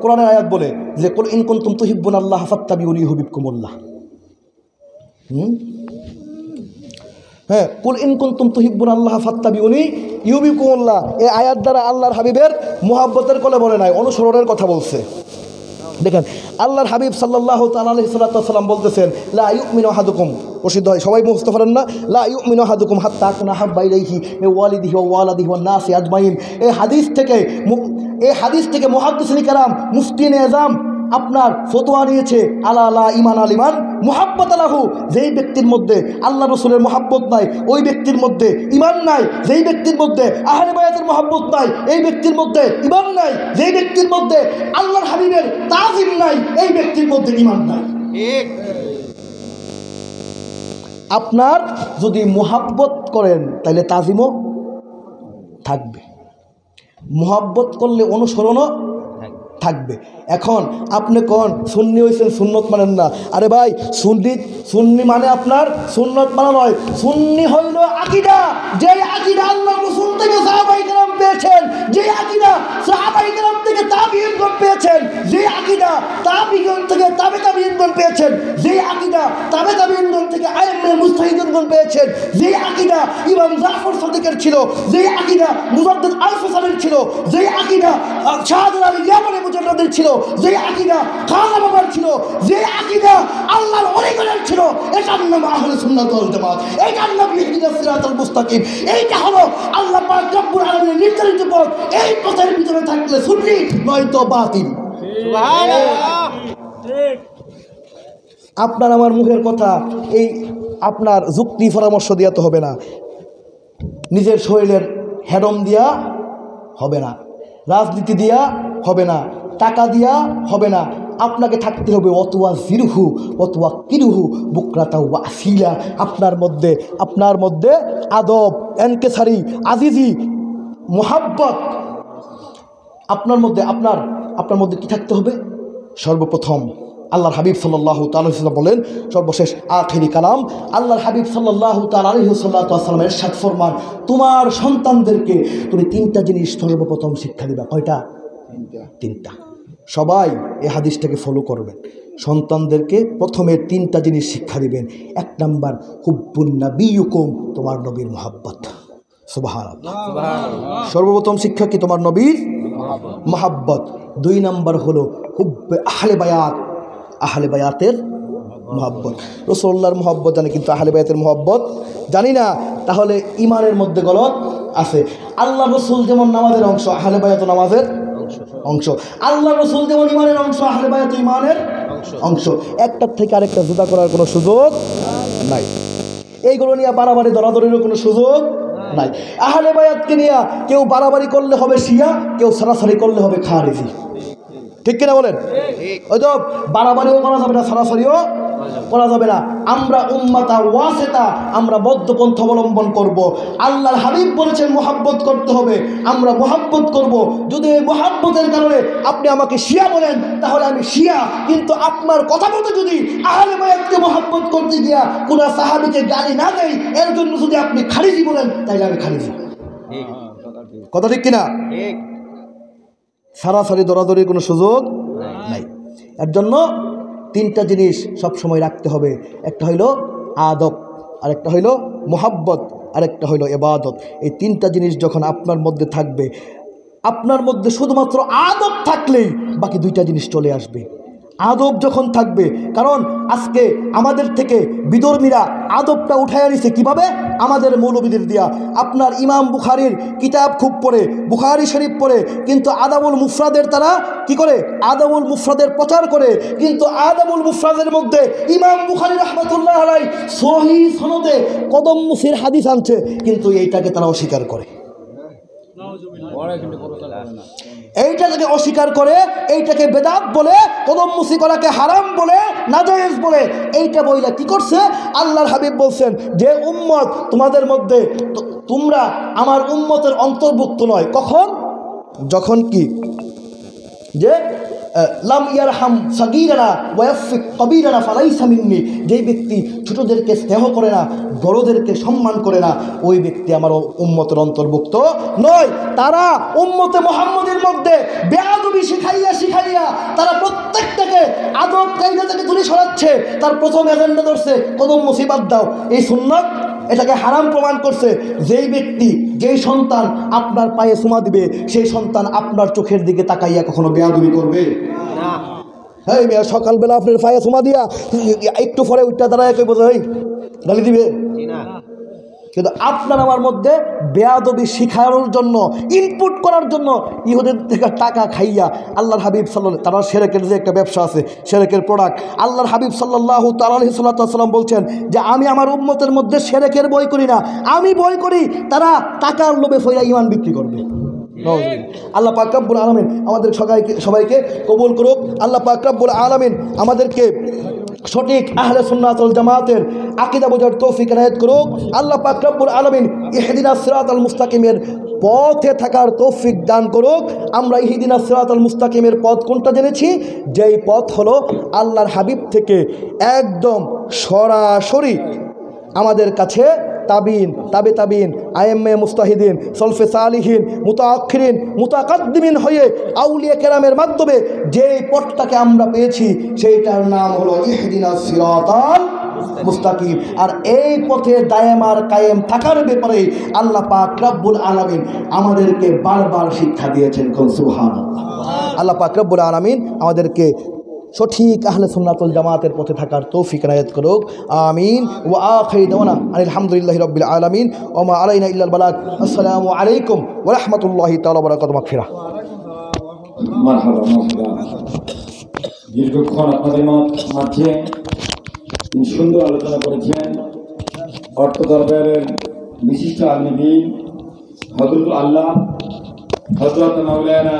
Speaker 1: কোরআনের আয়াত বলে যে কুল ইন কুনতুম তুহিব্বুনাল্লাহ ফাত্তাবিউনি ইউহিব্বুকুমুল্লাহ। হ্যাঁ, কুল ইন কুনতুম তুহিব্বুনাল্লাহ ফাত্তাবিউনি ইউহিব্বুকুমুল্লাহ। এই আয়াত দ্বারা আল্লাহর হাবিবের মুহাব্বতের কথা বলে নাই, অনুসরণের কথা বলছে। দেখেন আল্লাহর হাবিব সাল্লাল্লাহু তাআলা আলাইহি সাল্লাম বলতেছেন, লা ইউমিনু আহাদুকুম, প্রসিদ্ধ হয় সবাই মুখস্থ করেন না, লা ইউমিনু আহাদুকুম হাত্তা আকুনা হাব্বা ইলাইহি মিন ওয়ালিদিহি ওয়া ওয়ালাদিহি ওয়ান নাসি আজমাইন। এই হাদিস থেকে মুহাদ্দিসিন কিরাম, মুফতিনে আযম আপনার ফতোয়া নিয়েছে, আলা লা ঈমান আলিমান মুহাব্বত লাহু, যেই ব্যক্তির মধ্যে আল্লাহ রসুলের মহাব্বত নাই ওই ব্যক্তির মধ্যে ঈমান নাই, যেই ব্যক্তির মধ্যে আহলে বায়াতের মহাব্বত নাই এই ব্যক্তির মধ্যে ঈমান নাই, যেই ব্যক্তির মধ্যে আল্লাহর হাবিবের তাজিম নাই এই ব্যক্তির মধ্যে ঈমান নাই। আপনার যদি মুহাব্বত করেন তাহলে তাজিমও থাকবে, মুহাব্বত করলে অনুসরণও থাকবে। এখন আপনি কোন সুন্নি হয়েছেন, সুন্নত মানেন না। আরে ভাই, সুন্নি মানে আপনার সুন্নত মানা নয়, সুন্নি হইল আকীদা, যে আকীদা আল্লাহ রাসূল থেকে সাহাবায়ে কেরাম পেয়েছেন, যে আকীদা সাহাবায়ে কেরাম থেকে তাবিঈনগণ পেয়েছেন, যে আকীদা তাবিঈন থেকে তাবিঈনগণ পেয়েছেন, যে আকীদা তাবিঈনগণ থেকে আইম্মে মুজতাহিদিনগণ পেয়েছেন, যে আকীদা ইমাম জাফর সাদিকের ছিল, যে আকীদা মুজাদ্দিদ আল-ফসালির ছিল, যে আকীদা শাহাদুল আলী ইয়ামানি মুজাদ্দিদের ছিল, যে আকীদা খাজা বাবার ছিল, যে আকীদা আল্লাহর ওলিগণের ছিল, এটার নাম আহলে সুন্নাত ওয়াল জামাত, এটার নাম ইহদিনাস সিরাতাল মুস্তাকিম। এইটা হলো আল্লাহ পাক রব্বুল আলামিনের নির্ধারিত পথ। এই পথের ভিতরে থাকলে সুন্নি, নয়তো বাতিল। সুবহানাল্লাহ। আপনার আমার মুখের কথা এই আপনার যুক্তি পরামর্শ দিয়া তো হবে না, নিজের শরীরের হেডম দিয়া হবে না, রাজনীতি দিয়া হবে না, টাকা দিয়া হবে না, আপনাকে থাকতে হবে অতওয়া জিরুহু অতওয়া কিরুহু বুকরাতা ওয়া আসিলা। আপনার মধ্যে আদব, এনকেসারি, আজিজি, মোহাব্বত, আপনার মধ্যে কি থাকতে হবে? সর্বপ্রথম আল্লাহর হাবিব সাল্লাল্লাহু তাআলা আলাইহি ওয়াসাল্লাম বলেন, সর্বশেষ আখিরি কালাম আল্লাহর হাবিব সাল্লাল্লাহু তাআলা আলাইহি ওয়াসাল্লাম ইরশাদ ফরমান, তোমার সন্তানদেরকে তুমি তিনটা জিনিস সর্বপ্রথম শিক্ষা দিবা। কয়টা? তিনটা। সবাই এই হাদিসটাকে ফলো করবেন। সন্তানদেরকে প্রথমে তিনটা জিনিস শিক্ষা দিবেন। এক নাম্বার, হুব্বুন নাবিয়্যুকুম, তোমার নবীর মহব্বত। সুবহানাল্লাহ। সর্বপ্রথম শিক্ষা কি? তোমার নবীর মহব্বত। দুই নাম্বার হলো হুব্বে আহলে বায়াত, আহলে বায়াতের মহব্বত। রাসূলুল্লাহর মহব্বত জানি কিন্তু আহলে বায়াতের মহব্বত জানি না, তাহলে ইমানের মধ্যে গলত আছে। আল্লাহ রসুল যেমন নামাজের অংশ, আহলে বায়াত নামাজের অংশ। আল্লাহ রসুল যেমন ইমানের অংশ, আহলে বায়াত ইমানের অংশ। একটার থেকে আরেকটা জুদা করার কোনো সুযোগ নাই। এইগুলো নিয়ে বাড়াবাড়ি দরাদরিরও কোনো সুযোগ নাই। আহলে বায়াতকে নিয়ে কেউ বাড়াবাড়ি করলে হবে শিয়া, কেউ সারাসারি করলে হবে খারিজি। ঠিক কিনা বলেন? ওই তো বাড়াবাড়িও করা যাবে না, সরাসরিও করা যাবে না। আমরা উম্মাতা ওয়াসিতা, আমরা মধ্যপন্থা অবলম্বন করব। আল্লাহর হাবিব বলেছেন মহব্বত করতে হবে, আমরা মহব্বত করব। যদি এই মহব্বতের কারণে আপনি আমাকে শিয়া বলেন তাহলে আমি শিয়া, কিন্তু আপনার কথা মতো যদি আহলে বায়াতকে মহব্বত করতে গিয়া কোন সাহাবীকে গালি না দেয়, এর জন্য যদি আপনি খারিজি বলেন তাহলে আমি খারিজি। কথা ঠিক কিনা? সারাসারি দরাদরির কোনো সুযোগ নাই। এর জন্য তিনটা জিনিস সব সময় রাখতে হবে। একটা হইল আদব, আরেকটা হইল মোহাব্বত, আরেকটা হইল ইবাদত। এই তিনটা জিনিস যখন আপনার মধ্যে থাকবে, আপনার মধ্যে শুধুমাত্র আদব থাকলেই বাকি দুইটা জিনিস চলে আসবে। আদব যখন থাকবে, কারণ আজকে আমাদের থেকে বিধর্মীরা আদবটা উঠাইয়া নিছে কিভাবে? আমাদের মৌলবীদের দিয়া। আপনার ইমাম বুখারীর কিতাব খুব পড়ে, বুখারী শরীফ পড়ে, কিন্তু আদাবুল মুফরাদের তারা কি করে? আদাবুল মুফরাদের প্রচার করে, কিন্তু আদাবুল মুফরাদের মধ্যে ইমাম বুখারী রাহমাতুল্লাহ আলাইহি সহিহ সনদে কদম মুসির হাদিস আনছে, কিন্তু এইটাকে তারা অস্বীকার করে। এইটাকে অস্বীকার করে, এইটাকে বেদাত বলে, কদম মুসি করাকে হারাম বলে, নাজায়েজ বলে। এইটা বইলা কি করছে? আল্লাহর হাবিব বলছেন যে উম্মত তোমাদের মধ্যে, তোমরা আমার উম্মতের অন্তর্ভুক্ত নয়। কখন? যখন কি যে লাম ইয়ারহাম সাগীরানা ওয়া ইয়াফিক কবীরানা ফালাইসা মিন্নি, যেই ব্যক্তি ছোটদেরকে স্নেহ করে না, বড়দেরকে সম্মান করে না, ওই ব্যক্তি আমার উম্মতের অন্তর্ভুক্ত নয়। তারা উম্মতে মুহাম্মদের মধ্যে বেয়াদবি শিখাইয়া তারা প্রত্যেকটাকে আদব কায়দা থেকে দূরে সরাচ্ছে। তার প্রথম এজেন্ডা ধরছে কদম মুসিবাত দাও, এই সুন্নাত, এটাকে হারাম প্রমাণ করছে। যেই ব্যক্তি, যেই সন্তান আপনার পায়ে চুমা দিবে, সেই সন্তান আপনার চোখের দিকে তাকাইয়া কখনো বেয়াদবি করবে না। হ্যাঁ মেয়া সকালবেলা আপনার ফায়া সোমা দিয়া একটু পরে উঠটা দাঁড়ায় কই বোঝা হই গালি দিবে কিন্তু আপনার আমার মধ্যে বেয়াদবি শিখানোর জন্য ইনপুট করার জন্য ইহুদের থেকে টাকা খাইয়া আল্লাহর হাবিব সাল্লাল্লাহু তারা শিরকের যে একটা ব্যবসা আছে শিরকের প্রোডাক্ট আল্লাহর হাবিব সাল্লাল্লাহু তাআলা আলাইহি সাল্লাম বলছেন যে আমি আমার উম্মতের মধ্যে শিরকের বই করি না, আমি বই করি তারা টাকার লোভে ফইরা ঈমান বিক্রি করবে। আল্লাহ পাক রব্বুল আলামিন আমাদের সবাইকে কবুল করুক। আল্লাহ পাক রব্বুল আলামিন আমাদেরকে সঠিক আহলে সুন্নাত ওয়াল জামাতের আকীদা বোঝার তৌফিক এনায়েত করুক। আল্লাহ পাক রব্বুল আলামিন ইহদিনাস সিরাতাল মুস্তাকিমের পথে থাকার তৌফিক দান করুক। আমরা ইহদিনাস সিরাতাল মুস্তাকিমের পথ কোনটা জেনেছি? যেই পথ হলো আল্লাহর হাবিব থেকে একদম সরাসরি আমাদের কাছে তাবিন, তাবে তাবিন, আইএমএ মুস্তাহিদিন, সলফে সালিহিন, মুতাআখিরিন, মুতাকাদ্দিমিন হয়ে আউলিয়া কেরামের মাধ্যমে যেই পথটাকে আমরা পেয়েছি সেইটার নাম হলো ইহদিনাস সিরাতাল মুস্তাকিম। আর এই পথে দায়েমার কায়েম থাকার ব্যাপারে আল্লাহ পাক রব্বুল আলামিন আমাদেরকে বারবার শিক্ষা দিয়েছেন। কোন সুবহানাল্লাহ। আল্লাহ পাক রব্বুল আলামিন আমাদেরকে সঠিক আহলে সুন্নাত ওয়াল জামাতের পথে থাকার তৌফিক এনায়েত করুক। আমিন। ওয়া আখিরু দাওয়ানা আলহামদুলিল্লাহি রাব্বিল আলামিন ওয়া মা আলাইনা ইল্লাল বালাগ। আসসালামু আলাইকুম ওয়া রাহমাতুল্লাহি তাআলা ওয়া বারাকাতুহু। মাগফিরাহ।
Speaker 2: মারহাবা মারহাবা। দীর্ঘক্ষণ আপনাদের মাঝে সুন্দর আলোচনা করেছেন অর্থ দরবারের বিশিষ্ট আলিম হযরত আল্লাহ হযরত মাওলানা